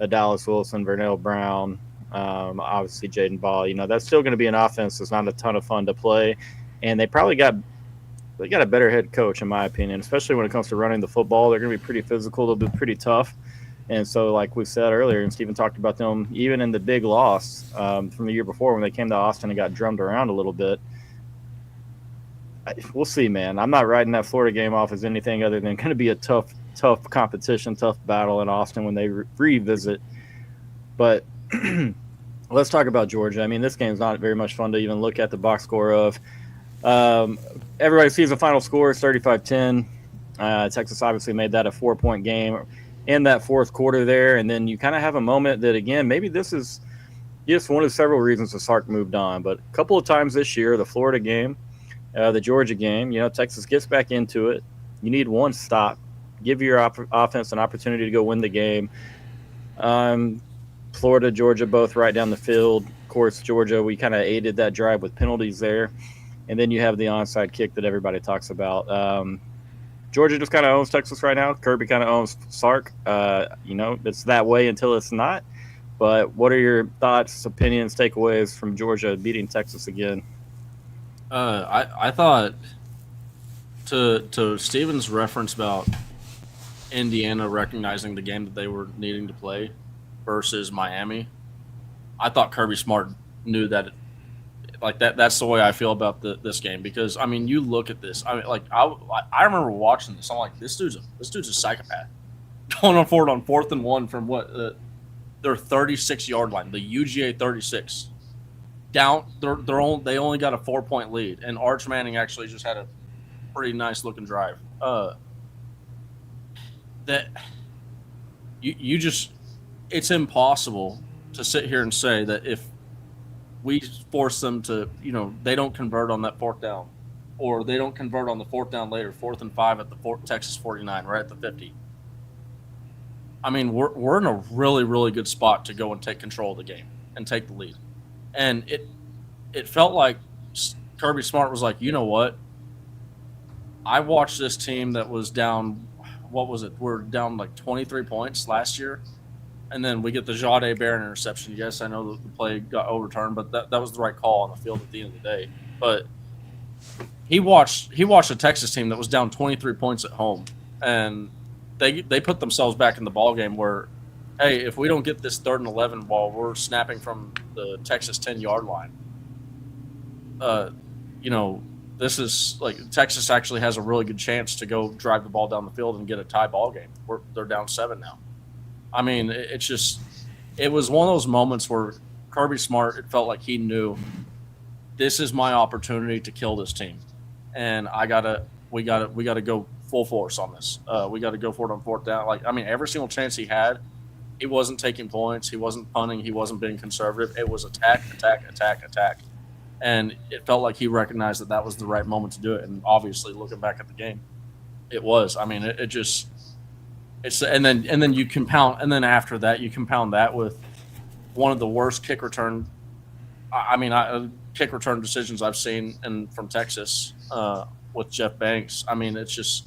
a Dallas Wilson, Vernell Brown, obviously Jaden Ball. You know, that's still going to be an offense that's not a ton of fun to play, and they got a better head coach, in my opinion, especially when it comes to running the football. They're going to be pretty physical. They'll be pretty tough. And so, like we said earlier, and Stephen talked about them, even in the big loss from the year before when they came to Austin and got drummed around a little bit. We'll see, man. I'm not writing that Florida game off as anything other than going to be a tough competition, tough battle in Austin when they revisit. But let's talk about Georgia. I mean, this game's not very much fun to even look at the box score of. Everybody sees the final score is 35-10. Texas obviously made that a 4-point game in that fourth quarter there. And then you kind of have a moment that, again, maybe this is just one of several reasons the Sark moved on. But a couple of times this year, the Florida game, the Georgia game, you know, Texas gets back into it. You need one stop. Give your offense an opportunity to go win the game. Florida, Georgia, both right down the field. Of course, Georgia, we kind of aided that drive with penalties there. And then you have the onside kick that everybody talks about. Georgia just kind of owns Texas right now. Kirby kind of owns Sark. You know, it's that way until it's not. But what are your thoughts, opinions, takeaways from Georgia beating Texas again? I thought to Steven's reference about Indiana recognizing the game that they were needing to play versus Miami, I thought Kirby Smart knew that. Like that's the way I feel about this game, because I mean, you look at this. I mean, like I remember watching this. I'm like, this dude's a psychopath. Going on forward on 4th and 1 from what their 36-yard line, the UGA 36. Down, they only got a 4-point lead, and Arch Manning actually just had a pretty nice looking drive. That you just, it's impossible to sit here and say that if we force them to, you know, they don't convert on that 4th down, or they don't convert on the 4th down later, 4th and 5 at the Texas 49, right at the 50. I mean, we're in a really, really good spot to go and take control of the game and take the lead. And it felt like Kirby Smart was like, you know what? I watched this team that was down, what was it? We're down like 23 points last year. And then we get the Jade Barron interception. Yes, I know the play got overturned, but that was the right call on the field at the end of the day. But he watched a Texas team that was down 23 points at home, and they put themselves back in the ball game where, hey, if we don't get this 3rd and 11 while we're snapping from the Texas 10-yard line, you know, this is like Texas actually has a really good chance to go drive the ball down the field and get a tie ball game. They're down 7 now. I mean, it was one of those moments where Kirby Smart, it felt like he knew this is my opportunity to kill this team, and we gotta go full force on this. We got to go for it on 4th down. Like, I mean, every single chance he had, he wasn't taking points, he wasn't punting, he wasn't being conservative. It was attack, and it felt like he recognized that was the right moment to do it. And obviously, looking back at the game, it was. I mean, it just. And then you compound, and then after that you compound that with one of the worst kick return decisions I've seen from Texas with Jeff Banks. I mean, it's just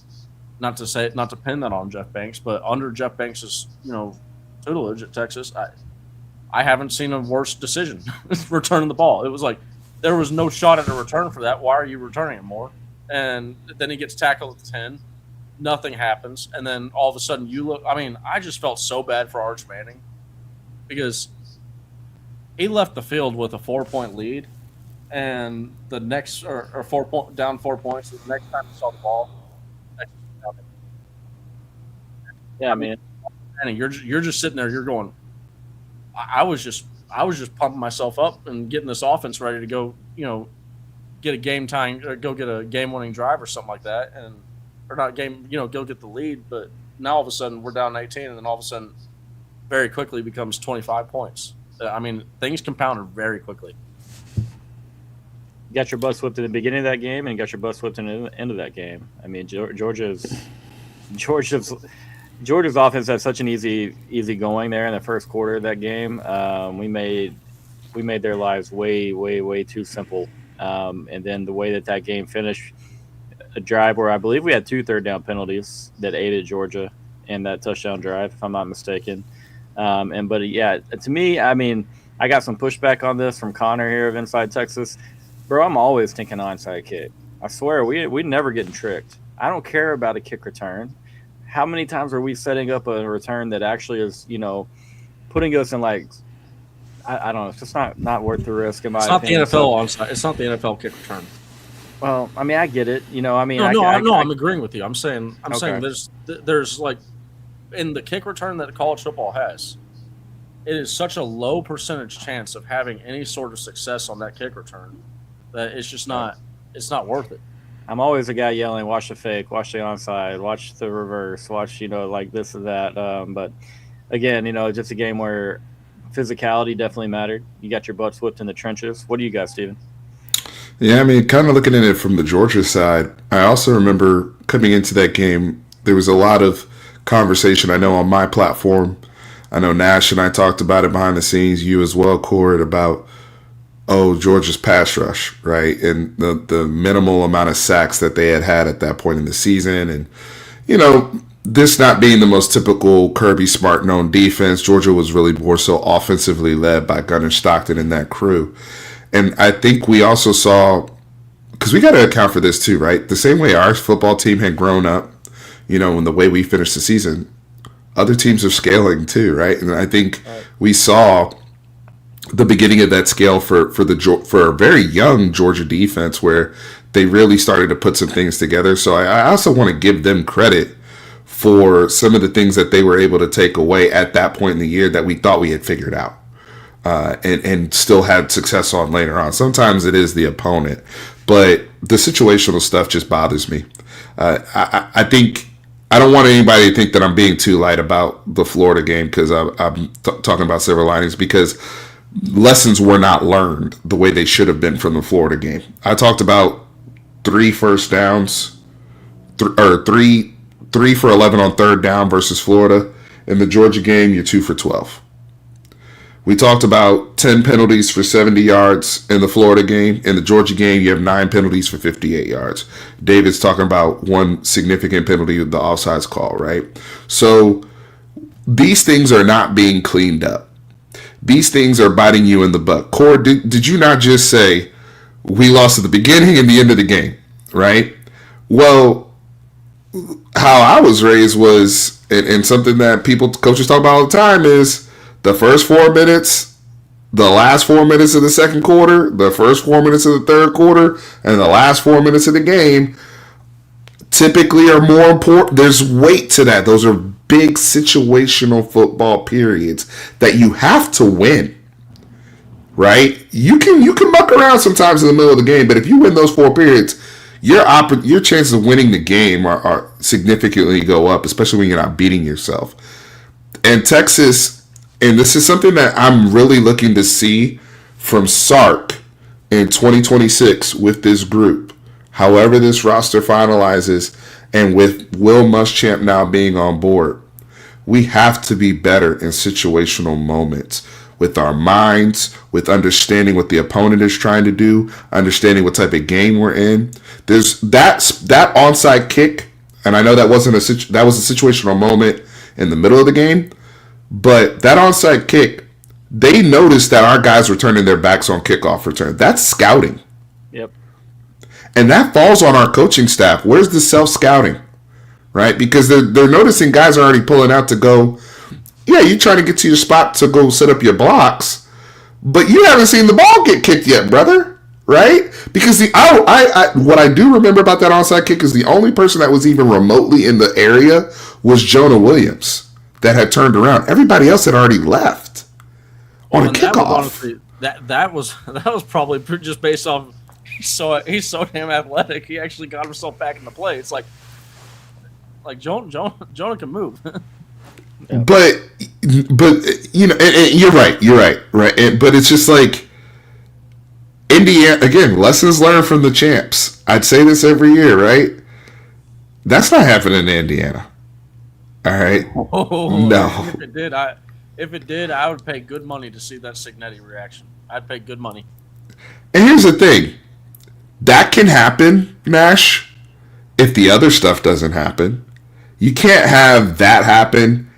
not to pin that on Jeff Banks, but under Jeff Banks's, you know, tutelage at Texas, I haven't seen a worse decision returning the ball. It was like there was no shot at a return for that. Why are you returning it more? And then he gets tackled at the 10. Nothing happens, and then all of a sudden you look. I mean, I just felt so bad for Arch Manning because he left the field with a 4-point lead, and the next or 4 point down 4 points. The next time he saw the ball, yeah, man, Manning, you're just sitting there. You're going. I was just pumping myself up and getting this offense ready to go. You know, get a game time or go get a game winning drive or something like that, and. Or not game, you know, go get the lead, but now all of a sudden we're down 18, and then all of a sudden very quickly becomes 25 points. I mean, things compounded very quickly. You got your butt whipped in the beginning of that game, and you got your butt whipped in the end of that game. I mean, Georgia's offense had such an easy going there in the first quarter of that game. We made their lives way too simple, and then the way that game finished. a drive where I believe we had 2 third-down penalties that aided Georgia in that touchdown drive, if I'm not mistaken. But yeah, to me, I mean, I got some pushback on this from Connor here of Inside Texas. Bro, I'm always thinking onside kick. I swear, we never getting tricked. I don't care about a kick return. How many times are we setting up a return that actually is, putting us in like, I don't know, it's just not worth the risk in my opinion. It's not the NFL onside. It's not the NFL kick return. Well, I mean, I get it. I'm agreeing with you. I'm saying Okay. there's like in the kick return that college football has, it is such a low percentage chance of having any sort of success on that kick return that it's just not worth it. I'm always a guy yelling, watch the fake, watch the onside, watch the reverse, watch, like this or that. But again, it's just a game where physicality definitely mattered. You got your butts whipped in the trenches. What do you got, Steven? Yeah, I mean, kind of looking at it from the Georgia side, I also remember coming into that game, there was a lot of conversation. I know on my platform, I know Nash and I talked about it behind the scenes, you as well, Cord, about, Georgia's pass rush, right? And the minimal amount of sacks that they had at that point in the season. And, this not being the most typical Kirby Smart known defense, Georgia was really more so offensively led by Gunnar Stockton and that crew. And I think we also saw, because we got to account for this too, right? The same way our football team had grown up, in the way we finished the season, other teams are scaling too, right? And I think we saw the beginning of that scale for a very young Georgia defense where they really started to put some things together. So I also want to give them credit for some of the things that they were able to take away at that point in the year that we thought we had figured out. And still had success on later on. Sometimes it is the opponent, but the situational stuff just bothers me. I think I don't want anybody to think that I'm being too light about the Florida game because I'm talking about silver linings, because lessons were not learned the way they should have been from the Florida game. I talked about 3 first downs, three for 11 on third down versus Florida. In the Georgia game, you're 2 for 12. We talked about 10 penalties for 70 yards in the Florida game. In the Georgia game, you have 9 penalties for 58 yards. David's talking about 1 significant penalty with the offsides call, right? So these things are not being cleaned up. These things are biting you in the butt. Cord, did you not just say we lost at the beginning and the end of the game, right? Well, how I was raised was, and something that coaches talk about all the time, is the first 4 minutes, the last 4 minutes of the second quarter, the first 4 minutes of the third quarter, and the last 4 minutes of the game typically are more important. There's weight to that. Those are big situational football periods that you have to win, right? You can muck around sometimes in the middle of the game, but if you win those 4 periods, your chances of winning the game are significantly go up, especially when you're not beating yourself. And Texas, and this is something that I'm really looking to see from Sark in 2026 with this group, however this roster finalizes, and with Will Muschamp now being on board, we have to be better in situational moments with our minds, with understanding what the opponent is trying to do, understanding what type of game we're in. There's that onside kick, and I know that was a situational moment in the middle of the game, but that onside kick, they noticed that our guys were turning their backs on kickoff return. That's scouting. Yep. And that falls on our coaching staff. Where's the self-scouting? Right? Because they're noticing guys are already pulling out to go, yeah, you're trying to get to your spot to go set up your blocks, but you haven't seen the ball get kicked yet, brother. Right? Because what I do remember about that onside kick is the only person that was even remotely in the area was Jonah Williams that had turned around. Everybody else had already left on a kickoff. That was probably just based off he's so damn athletic. He actually got himself back into play. It's like Jonah can move. Yeah. But and you're right. But it's just like Indiana again. Lessons learned from the champs. I'd say this every year, right? That's not happening in Indiana. All right. Oh, no. If it did, I would pay good money to see that Signetti reaction. I'd pay good money. And here's the thing. That can happen, Nash. if the other stuff doesn't happen. You can't have that happen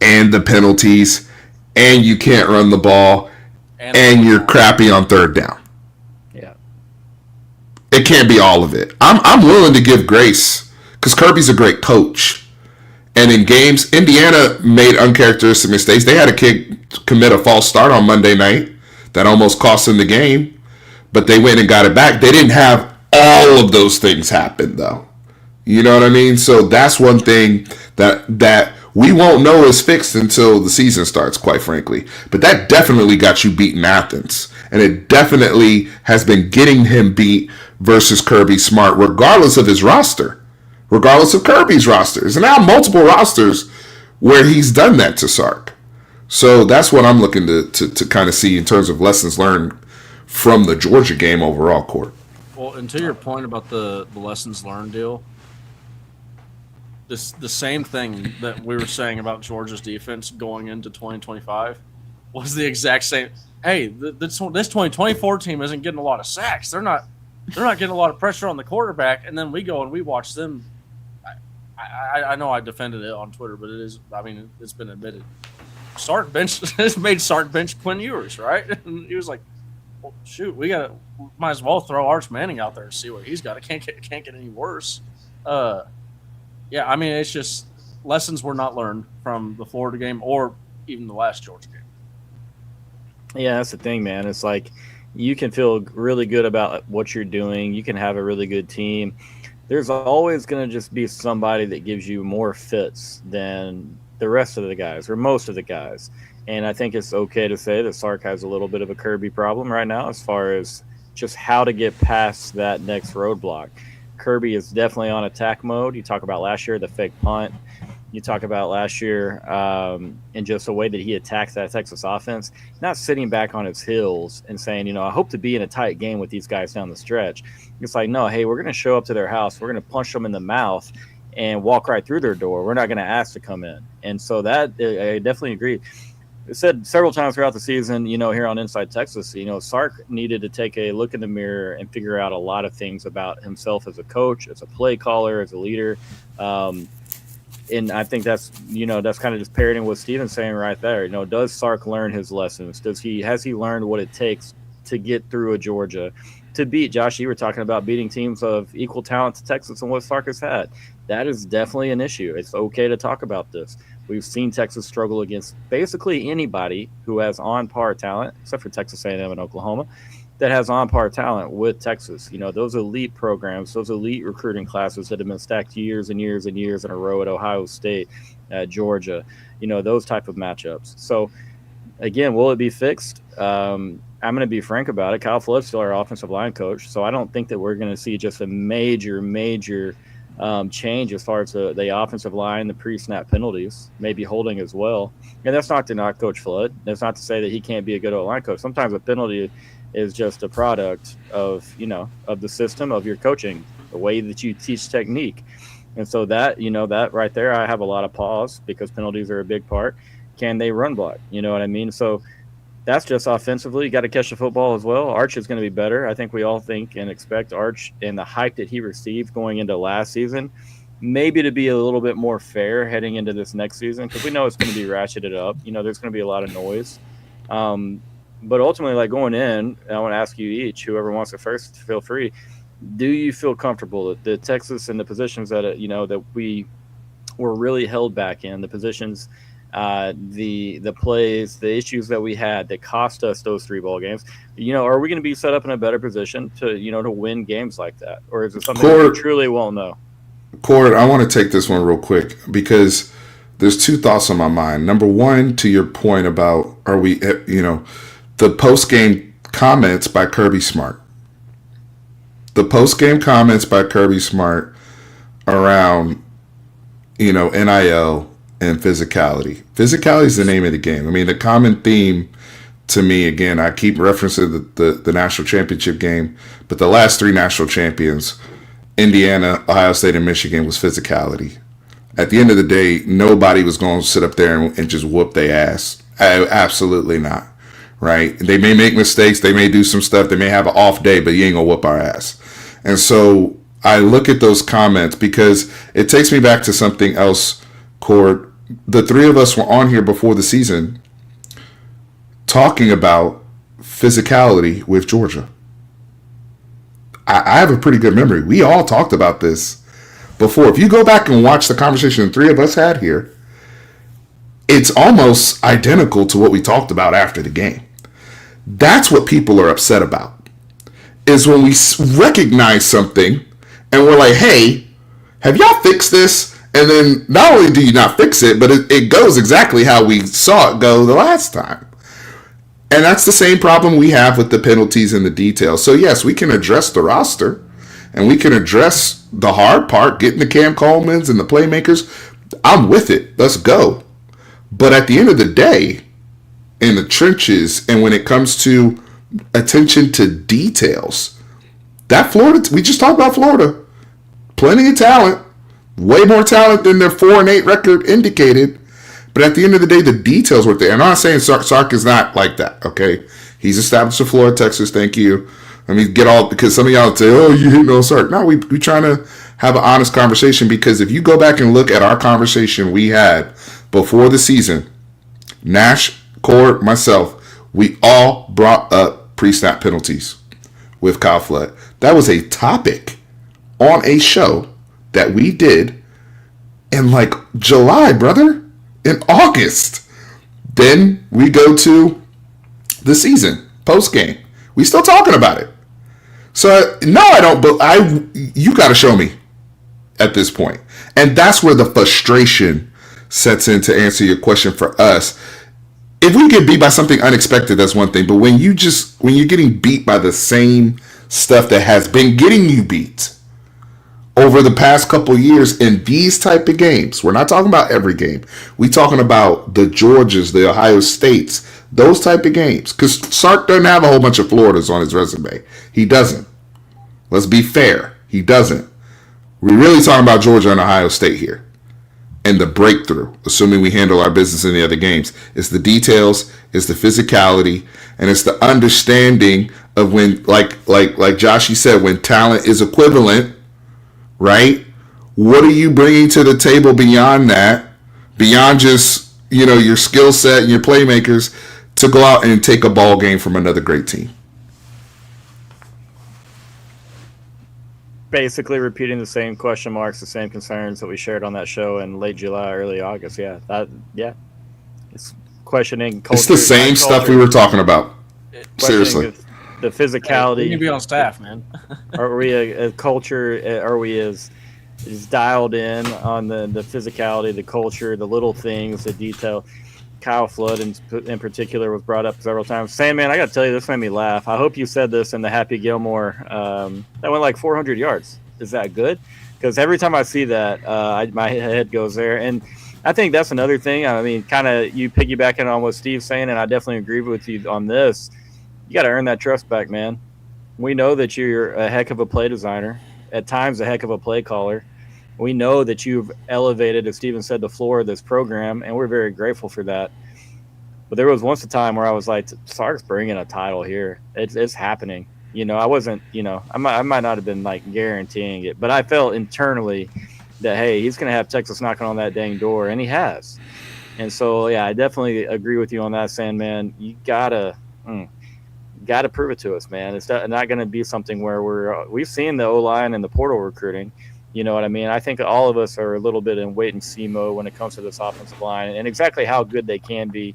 and the penalties, and you can't run the ball, and you're crappy on third down. Yeah. It can't be all of it. I'm willing to give grace because Kirby's a great coach. And in games, Indiana made uncharacteristic mistakes. They had a kid commit a false start on Monday night that almost cost them the game, but they went and got it back. They didn't have all of those things happen, though. You know what I mean? So that's one thing that we won't know is fixed until the season starts, quite frankly. But that definitely got you beat in Athens. And it definitely has been getting him beat versus Kirby Smart, regardless of his roster. Regardless of Kirby's rosters. And now multiple rosters where he's done that to Sark. So that's what I'm looking to kind of see in terms of lessons learned from the Georgia game overall, Court. Well, and to your point about the lessons learned deal, the same thing that we were saying about Georgia's defense going into 2025 was the exact same. Hey, this 2024 team isn't getting a lot of sacks. They're not getting a lot of pressure on the quarterback, and then we go and we watch them. I know I defended it on Twitter, but it's been admitted. Sark bench has made Sark bench Quinn Ewers, right? And he was like, well, shoot, might as well throw Arch Manning out there and see what he's got. It can't get any worse. Yeah, I mean, it's just lessons were not learned from the Florida game or even the last Georgia game. Yeah, that's the thing, man. It's like you can feel really good about what you're doing. You can have a really good team. There's always going to just be somebody that gives you more fits than the rest of the guys or most of the guys. And I think it's okay to say that Sark has a little bit of a Kirby problem right now as far as just how to get past that next roadblock. Kirby is definitely on attack mode. You talk about last year, the fake punt. You talk about last year and just the way that he attacks that Texas offense, not sitting back on his heels and saying, I hope to be in a tight game with these guys down the stretch. It's like, no, hey, we're going to show up to their house. We're going to punch them in the mouth and walk right through their door. We're not going to ask to come in. And so that I definitely agree. I said several times throughout the season, here on Inside Texas, Sark needed to take a look in the mirror and figure out a lot of things about himself as a coach, as a play caller, as a leader. And I think that's kind of just parroting what Steven's saying right there. Does Sark learn his lessons? Has he learned what it takes to get through a Georgia, to beat Josh? You were talking about beating teams of equal talent to Texas and what Sark has had. That is definitely an issue. It's okay to talk about this. We've seen Texas struggle against basically anybody who has on-par talent, except for Texas A&M and Oklahoma, that has on-par talent with Texas. Those elite programs, those elite recruiting classes that have been stacked years and years and years in a row at Ohio State, at Georgia, those type of matchups. So, again, will it be fixed? I'm going to be frank about it. Kyle Flood's still our offensive line coach, so I don't think that we're going to see just a major change as far as the offensive line, the pre-snap penalties, maybe holding as well. And that's not to knock Coach Flood. That's not to say that he can't be a good O-line coach. Sometimes a penalty is just a product of the system of your coaching, the way that you teach technique. And so that right there, I have a lot of pause because penalties are a big part. Can they run block? You know what I mean? So that's just offensively. You got to catch the football as well. Arch is going to be better. I think we all think and expect Arch and the hype that he received going into last season, maybe to be a little bit more fair heading into this next season, because we know it's going to be ratcheted up. There's going to be a lot of noise. But ultimately, going in, I want to ask you each, whoever wants to first, feel free. Do you feel comfortable that the Texas and the positions that that we were really held back in, the positions, the plays, the issues that we had that cost us those 3 ball games, are we going to be set up in a better position to to win games like that, or is it something we truly won't know? Cord, I want to take this one real quick because there's 2 thoughts on my mind. Number one, to your point about the post-game comments by Kirby Smart. The post-game comments by Kirby Smart around, NIL and physicality. Physicality is the name of the game. I mean, the common theme to me, again, I keep referencing the national championship game, but the last 3 national champions, Indiana, Ohio State, and Michigan, was physicality. At the end of the day, nobody was going to sit up there and just whoop their ass. Absolutely not. Right? They may make mistakes. They may do some stuff. They may have an off day, but you ain't going to whoop our ass. And so I look at those comments because it takes me back to something else, Cord. The three of us were on here before the season talking about physicality with Georgia. I have a pretty good memory. We all talked about this before. If you go back and watch the conversation the three of us had here, it's almost identical to what we talked about after the game. That's what people are upset about, is when we recognize something and we're like, hey, have y'all fixed this? And then not only do you not fix it, but it goes exactly how we saw it go the last time. And that's the same problem we have with the penalties and the details. So yes, we can address the roster and we can address the hard part, getting the Cam Colemans and the playmakers. I'm with it. Let's go. But at the end of the day, in the trenches and when it comes to attention to details, that Florida, we just talked about Florida, plenty of talent, way more talent than their 4-8 record indicated. But at the end of the day, the details were there. And I'm not saying Sark is not like that, okay? He's established a floor at Texas, thank you. I mean, because some of y'all say, oh, you hitting on Sark. No, we trying to have an honest conversation, because if you go back and look at our conversation we had before the season, Nash, Cord, myself, we all brought up pre-snap penalties with Kyle Flood. That was a topic on a show that we did in like July, brother. In August. Then we go to the season, post game. We still talking about it. So no, I don't, but you got to show me at this point. And that's where the frustration sets in, to answer your question for us. If we get beat by something unexpected, that's one thing. But when you're getting beat by the same stuff that has been getting you beat over the past couple years in these type of games, we're not talking about every game. We're talking about the Georgias, the Ohio States, those type of games. Because Sark doesn't have a whole bunch of Floridas on his resume. He doesn't. Let's be fair. He doesn't. We're really talking about Georgia and Ohio State here. And the breakthrough, assuming we handle our business in the other games, is the details, it's the physicality, and it's the understanding of when, like Joshy said, when talent is equivalent, right? What are you bringing to the table beyond that? Beyond just, your skill set and your playmakers to go out and take a ball game from another great team. Basically repeating the same question marks, the same concerns that we shared on that show in late July, early August. It's questioning culture. It's the same stuff we were talking about. Seriously. The physicality. You can be on staff, man. Are we a culture? Are we as dialed in on the physicality, the culture, the little things, the detail? Kyle Flood in particular was brought up several times. Sandman, I got to tell you, this made me laugh. I hope you said this in the Happy Gilmore. That went like 400 yards. Is that good? Because every time I see that, my head goes there. And I think that's another thing. I mean, kind of you piggybacking on what Steve's saying, and I definitely agree with you on this. You got to earn that trust back, man. We know that you're a heck of a play designer, at times a heck of a play caller. We know that you've elevated, as Steven said, the floor of this program, and we're very grateful for that. But there was once a time where I was like, Sark's bringing a title here. It's happening. I wasn't, I might not have been like guaranteeing it, but I felt internally that, hey, he's going to have Texas knocking on that dang door, and he has. And so, yeah, I definitely agree with you on that, Sandman. You got to prove it to us, man. It's not going to be something where we've seen the O-line and the portal recruiting. You know what I mean? I think all of us are a little bit in wait-and-see mode when it comes to this offensive line and exactly how good they can be.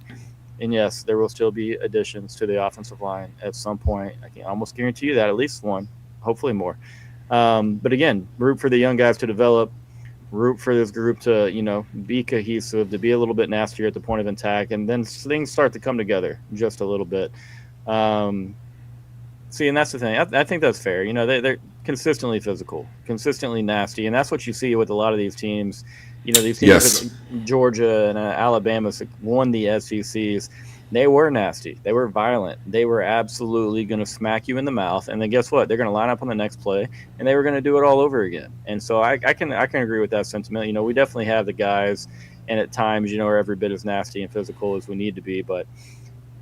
And, yes, there will still be additions to the offensive line at some point. I can almost guarantee you that, at least one, hopefully more. But, again, root for the young guys to develop, root for this group to, be cohesive, to be a little bit nastier at the point of attack, and then things start to come together just a little bit. See, and that's the thing. I think that's fair. They're consistently physical, consistently nasty, and that's what you see with a lot of these teams. These teams, Yes. Georgia and Alabama won the SECs. They were nasty. They were violent. They were absolutely going to smack you in the mouth. And then guess what? They're going to line up on the next play, and they were going to do it all over again. And so I can agree with that sentiment. We definitely have the guys, and at times, are every bit as nasty and physical as we need to be, but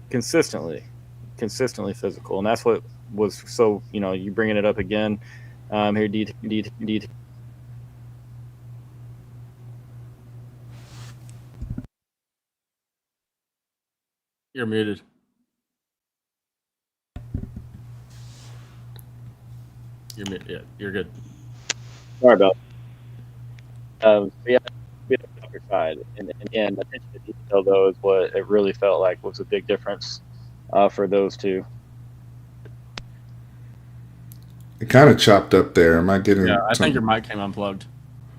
consistently physical. And that's what was so, you bringing it up again. Here, D. You're muted. Yeah, you're good. Sorry about. Yeah, be on the softer side, and attention to detail though is what it really felt like was a big difference for those two. It kind of chopped up there. Am I getting? Yeah, I something? think your mic came unplugged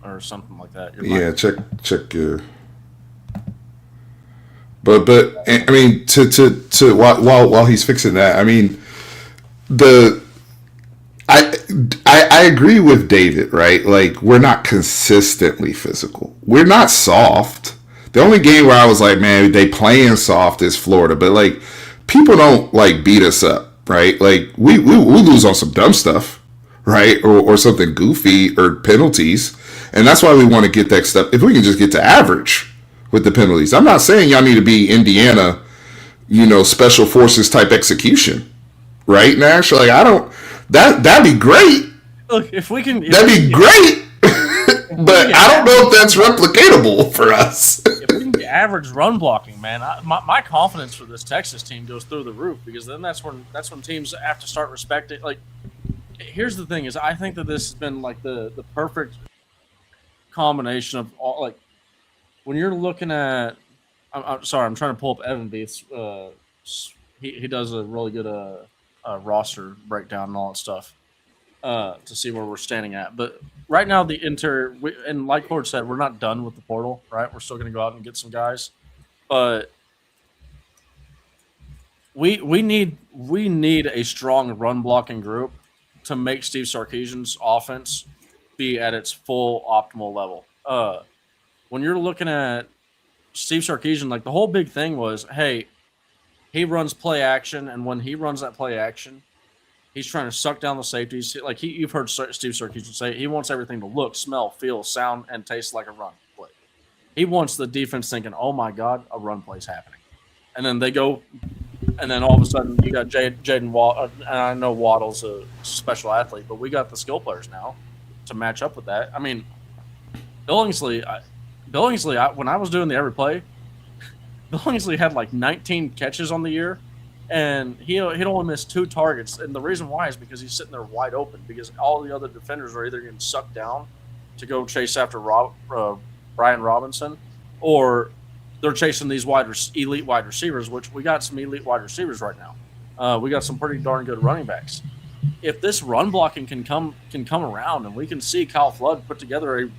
or something like that. Your Yeah, mic. check your. But I mean to while he's fixing that, I mean I agree with David, right? Like, we're not consistently physical. We're not soft. The only game where I was like, man, they playing soft is Florida, but like people don't like beat us up, right? Like we lose on some dumb stuff, right? Or something goofy or penalties. And that's why we want to get that stuff. If we can just get to average with the penalties. I'm not saying y'all need to be Indiana, special forces type execution, right, Nash? Like, I don't. That'd be great. Look, if we can, That'd be great. But I don't know if that's replicatable for us. If we can get average run blocking, man, my confidence for this Texas team goes through the roof, because then that's when teams have to start respecting. Like, here's the thing: is I think that this has been like the perfect combination of all. Like, when you're looking at, I'm sorry, I'm trying to pull up Evan Beath's. He does a really good roster breakdown and all that stuff to see where we're standing at. But right now, the interior, and like Cord said, we're not done with the portal, right? We're still going to go out and get some guys, but we need a strong run blocking group to make Steve Sarkisian's offense be at its full optimal level. When you're looking at Steve Sarkisian, like, the whole big thing was, hey, he runs play action, and when he runs that play action, he's trying to suck down the safeties. Like, you've heard Steve Sarkisian say he wants everything to look, smell, feel, sound, and taste like a run play. He wants the defense thinking, "Oh my God, a run play's happening," and then they go, and then all of a sudden you got Jaden Waddle. And I know Waddle's a special athlete, but we got the skill players now to match up with that. I mean, Billingsley, when I was doing the every play, Billingsley had like 19 catches on the year, and he'd only missed 2 targets. And the reason why is because he's sitting there wide open, because all the other defenders are either getting sucked down to go chase after Brian Robinson, or they're chasing these elite wide receivers, which we got some elite wide receivers right now. We got some pretty darn good running backs. If this run blocking can come around, and we can see Kyle Flood put together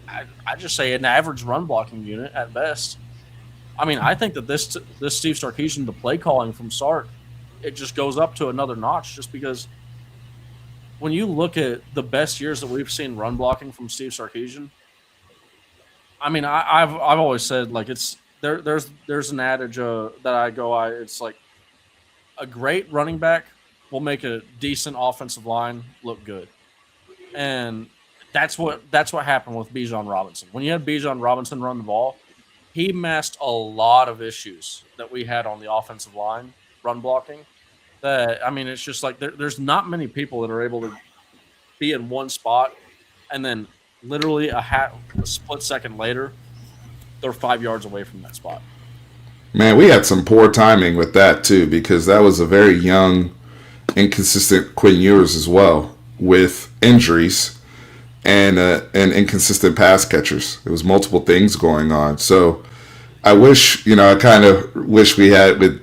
I just say an average run blocking unit at best. I mean, I think that this Steve Sarkisian, the play calling from Sark, it just goes up to another notch, just because when you look at the best years that we've seen run blocking from Steve Sarkisian, I mean, I've always said, like, it's there's an adage that it's like a great running back will make a decent offensive line look good, and that's what happened with Bijan Robinson. When you had Bijan Robinson run the ball, he masked a lot of issues that we had on the offensive line, run blocking. That, I mean, it's just like there's not many people that are able to be in one spot, and then literally a split second later, they're 5 yards away from that spot. Man, we had some poor timing with that too, because that was a very young, inconsistent Quinn Ewers as well, with injuries and inconsistent pass catchers. There was multiple things going on. So I kind of wish we had with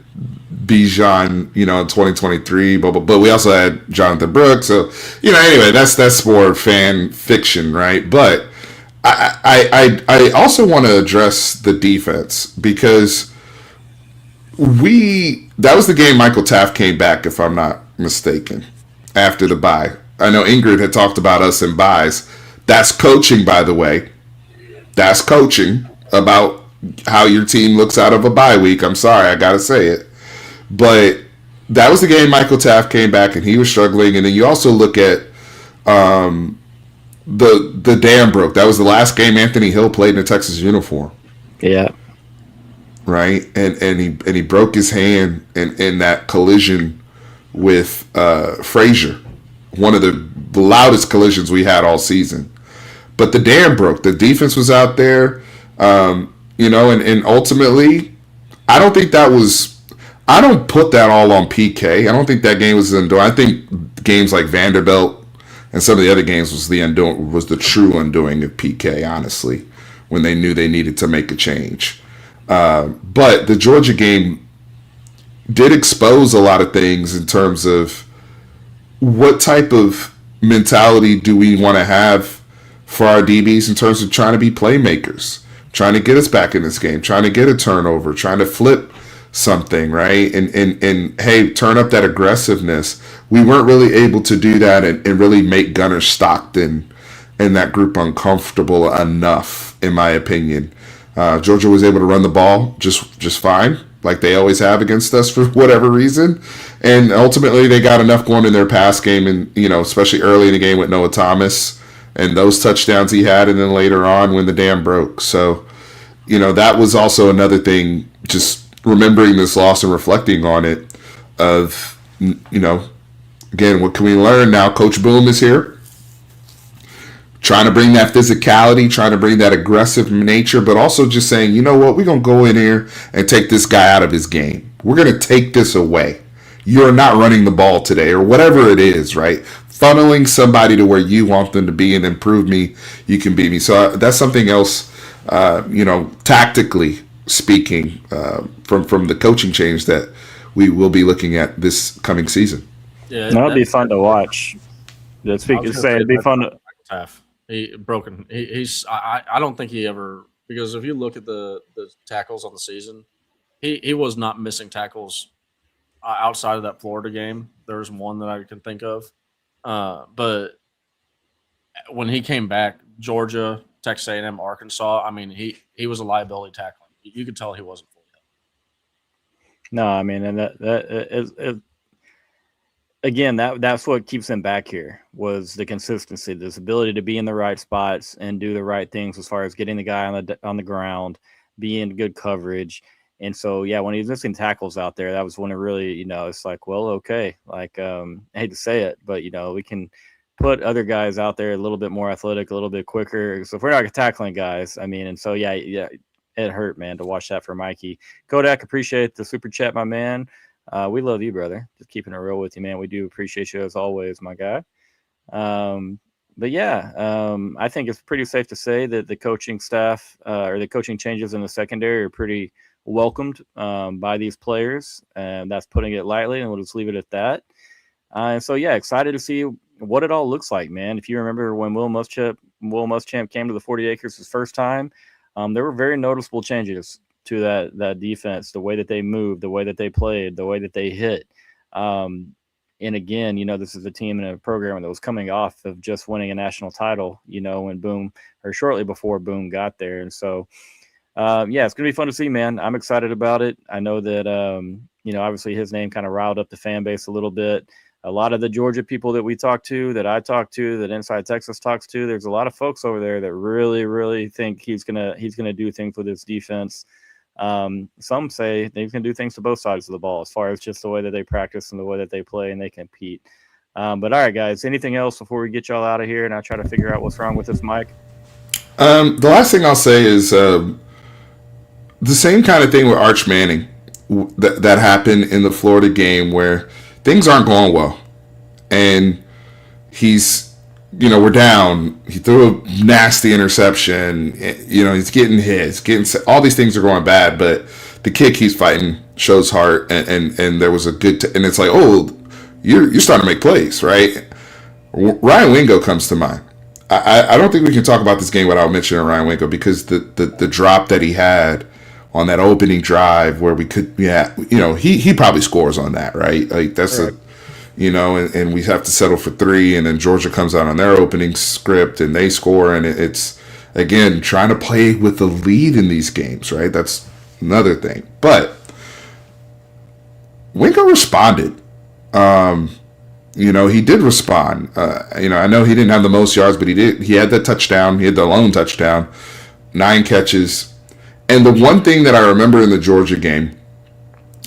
Bijan, in 2023, but we also had Jonathan Brooks. So, anyway, that's more fan fiction, right? But I also want to address the defense, because that was the game Michael Taft came back, if I'm not mistaken, after the bye. I know Ingrid had talked about us in buys. That's coaching, by the way. That's coaching about how your team looks out of a bye week. I'm sorry, I gotta say it. But that was the game Michael Taft came back and he was struggling. And then you also look at the dam broke. That was the last game Anthony Hill played in a Texas uniform. Yeah. Right? And he broke his hand in that collision with Frazier. one of the loudest collisions we had all season. But the dam broke. The defense was out there, and ultimately, I don't think that was. I don't put that all on PK. I don't think that game was the undoing. I think games like Vanderbilt and some of the other games was the true undoing of PK. Honestly, when they knew they needed to make a change, but the Georgia game did expose a lot of things in terms of what type of mentality do we want to have for our DBs in terms of trying to be playmakers, trying to get us back in this game, trying to get a turnover, trying to flip something, right? And hey, turn up that aggressiveness. We weren't really able to do that and really make Gunnar Stockton and that group uncomfortable enough, in my opinion. Georgia was able to run the ball just fine, like they always have against us for whatever reason. And ultimately, they got enough going in their pass game, and especially early in the game with Noah Thomas and those touchdowns he had, and then later on when the dam broke. So, that was also another thing, just remembering this loss and reflecting on it of, again, what can we learn now? Coach Boom is here, trying to bring that physicality, trying to bring that aggressive nature, but also just saying, you know what, we're going to go in here and take this guy out of his game. We're going to take this away. You're not running the ball today, or whatever it is, right? Funneling somebody to where you want them to be and then prove me you can beat me. So that's something else, tactically speaking, from the coaching change that we will be looking at this coming season. Yeah, That'll be fun to watch. It'd be fun to. I don't think he ever, because if you look at the tackles on the season, he was not missing tackles outside of that Florida game. There's one that I can think of, but when he came back, Georgia, Texas A&M, Arkansas, I mean, he was a liability tackling. You could tell he wasn't fully healthy. No, I mean, and that again, that's what keeps him back here, was the consistency, this ability to be in the right spots and do the right things as far as getting the guy on the ground, be in good coverage. And so, yeah, when he's missing tackles out there, that was when it really, it's like, well, okay, like, I hate to say it, but, we can put other guys out there a little bit more athletic, a little bit quicker. So if we're not tackling guys, I mean, and so, yeah, it hurt, man, to watch that for Mikey. Kodak, appreciate the super chat, my man. We love you, brother. Just keeping it real with you, man. We do appreciate you as always, my guy. But yeah, I think it's pretty safe to say that the coaching staff or the coaching changes in the secondary are pretty welcomed by these players, and that's putting it lightly, and we'll just leave it at that. And so, yeah, excited to see what it all looks like, man. If you remember when Will Muschamp came to the 40 Acres his first time, there were very noticeable changes to that defense, the way that they moved, the way that they played, the way that they hit. And again, this is a team and a program that was coming off of just winning a national title, when Boom, or shortly before Boom got there. And so, yeah, it's going to be fun to see, man. I'm excited about it. I know that, obviously his name kind of riled up the fan base a little bit. A lot of the Georgia people that we talk to, that I talk to, that Inside Texas talks to, there's a lot of folks over there that really, really think he's gonna do things with his defense. Some say they can do things to both sides of the ball, as far as just the way that they practice and the way that they play and they compete. But all right, guys, anything else before we get y'all out of here and I try to figure out what's wrong with this mic? The last thing I'll say is the same kind of thing with Arch Manning that happened in the Florida game, where things aren't going well, and he's, we're down. He threw a nasty interception. He's getting hit. All these things are going bad, but the kid keeps fighting, shows heart, and there was a good. And it's like, oh, you're starting to make plays, right? Ryan Wingo comes to mind. I don't think we can talk about this game without mentioning Ryan Wingo, because the drop that he had on that opening drive where we could, he probably scores on that, right? Like that's right. And we have to settle for 3, and then Georgia comes out on their opening script and they score, and it's, again, trying to play with the lead in these games, right? That's another thing. But Wingo responded. He did respond. I know he didn't have the most yards, but he did. He had that touchdown. He had the lone touchdown, 9 catches. And the one thing that I remember in the Georgia game,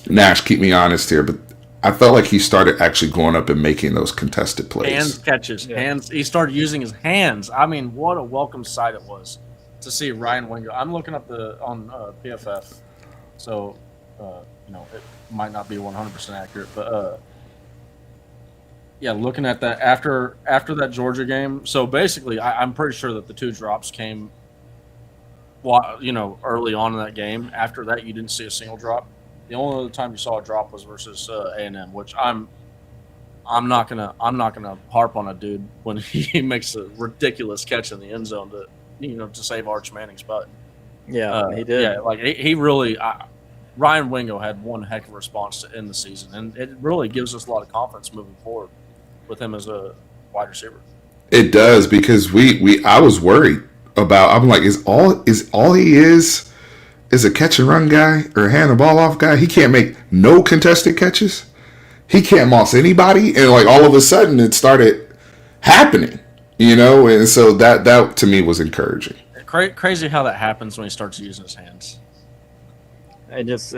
Nash, keep me honest here, but I felt like he started actually going up and making those contested plays. Hands catches, hands. He started using his hands. I mean, what a welcome sight it was to see Ryan Wingo. I'm looking up on PFF, so it might not be 100% accurate, but yeah, looking at that after that Georgia game. So basically, I'm pretty sure that the 2 drops came, early on in that game. After that, you didn't see a single drop. The only other time you saw a drop was versus A&M, which I'm not gonna harp on a dude when he makes a ridiculous catch in the end zone to save Arch Manning's butt. Yeah, he did. Yeah, like he really. Ryan Wingo had one heck of a response to end the season, and it really gives us a lot of confidence moving forward with him as a wide receiver. It does, because I was worried about. I'm like, is all he is a catch and run guy or a hand the ball off guy? He can't make no contested catches. He can't moss anybody, and like all of a sudden it started happening, and so that to me was encouraging. Crazy how that happens when he starts using his hands. And it's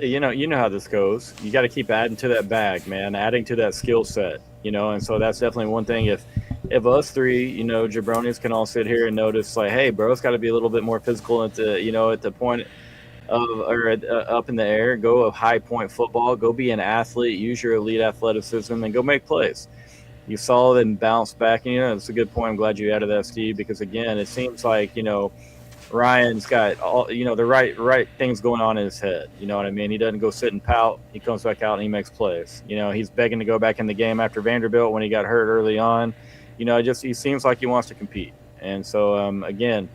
you know how this goes. You got to keep adding to that bag, man. Adding to that skill set, And so that's definitely one thing. If us three, jabronis can all sit here and notice, like, hey, bro, it's got to be a little bit more physical at the point of up in the air. Go a high point football. Go be an athlete. Use your elite athleticism and go make plays. You saw them bounce back, and it's a good point. I'm glad you added that, Steve, because again, it seems like Ryan's got all the right things going on in his head. You know what I mean? He doesn't go sit and pout. He comes back out and he makes plays. He's begging to go back in the game after Vanderbilt when he got hurt early on. He seems like he wants to compete. And so again,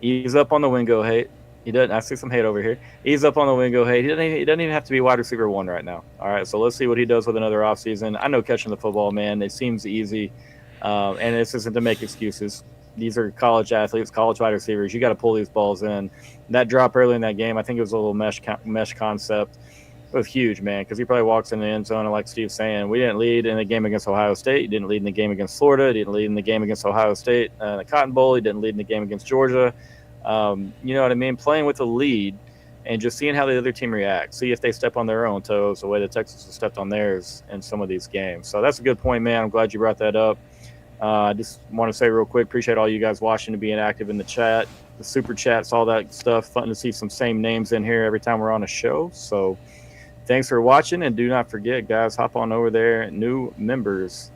he's up on the Wingo hate. He doesn't. I see some hate over here. He's up on the Wingo hate. He doesn't even have to be wide receiver 1 right now. All right, so let's see what he does with another offseason. I know catching the football, man, it seems easy, and this isn't to make excuses. These are college athletes, college wide receivers. You got to pull these balls in. That drop early in that game, I think it was a little mesh concept. It was huge, man, because he probably walks in the end zone, and like Steve's saying, we didn't lead in the game against Ohio State. He didn't lead in the game against Florida. He didn't lead in the game against Ohio State, the Cotton Bowl. He didn't lead in the game against Georgia. You know what I mean? Playing with a lead and just seeing how the other team reacts. See if they step on their own toes the way that Texas has stepped on theirs in some of these games. So that's a good point, man. I'm glad you brought that up. I just want to say real quick, appreciate all you guys watching and being active in the chat, the super chats, all that stuff. Fun to see some same names in here every time we're on a show. So thanks for watching, and do not forget, guys, hop on over there. New members,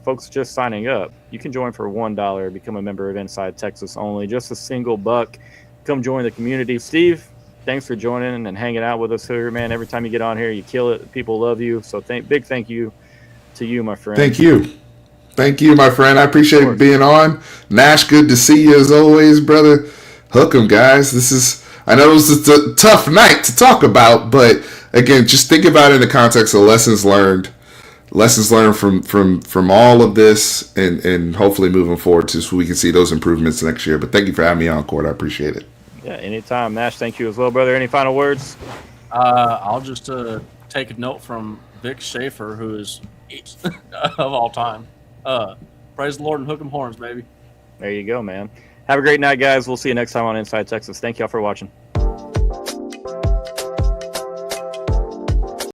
folks just signing up, you can join for $1, become a member of Inside Texas Only, just a single buck. Come join the community. Steve, thanks for joining and hanging out with us here, man. Every time you get on here, you kill it. People love you. So big thank you to you, my friend. Thank you, my friend. I appreciate being on. Nash, good to see you as always, brother. Hook 'em, guys. I know this is a tough night to talk about, but again, just think about it in the context of lessons learned from all of this, and hopefully moving forward so we can see those improvements next year. But thank you for having me on, Court. I appreciate it. Yeah, anytime. Nash, thank you as well, brother. Any final words? I'll just take a note from Vic Schaefer, who is of all time. Praise the Lord and hook 'em horns, baby. There you go, man. Have a great night, guys. We'll see you next time on Inside Texas. Thank y'all for watching.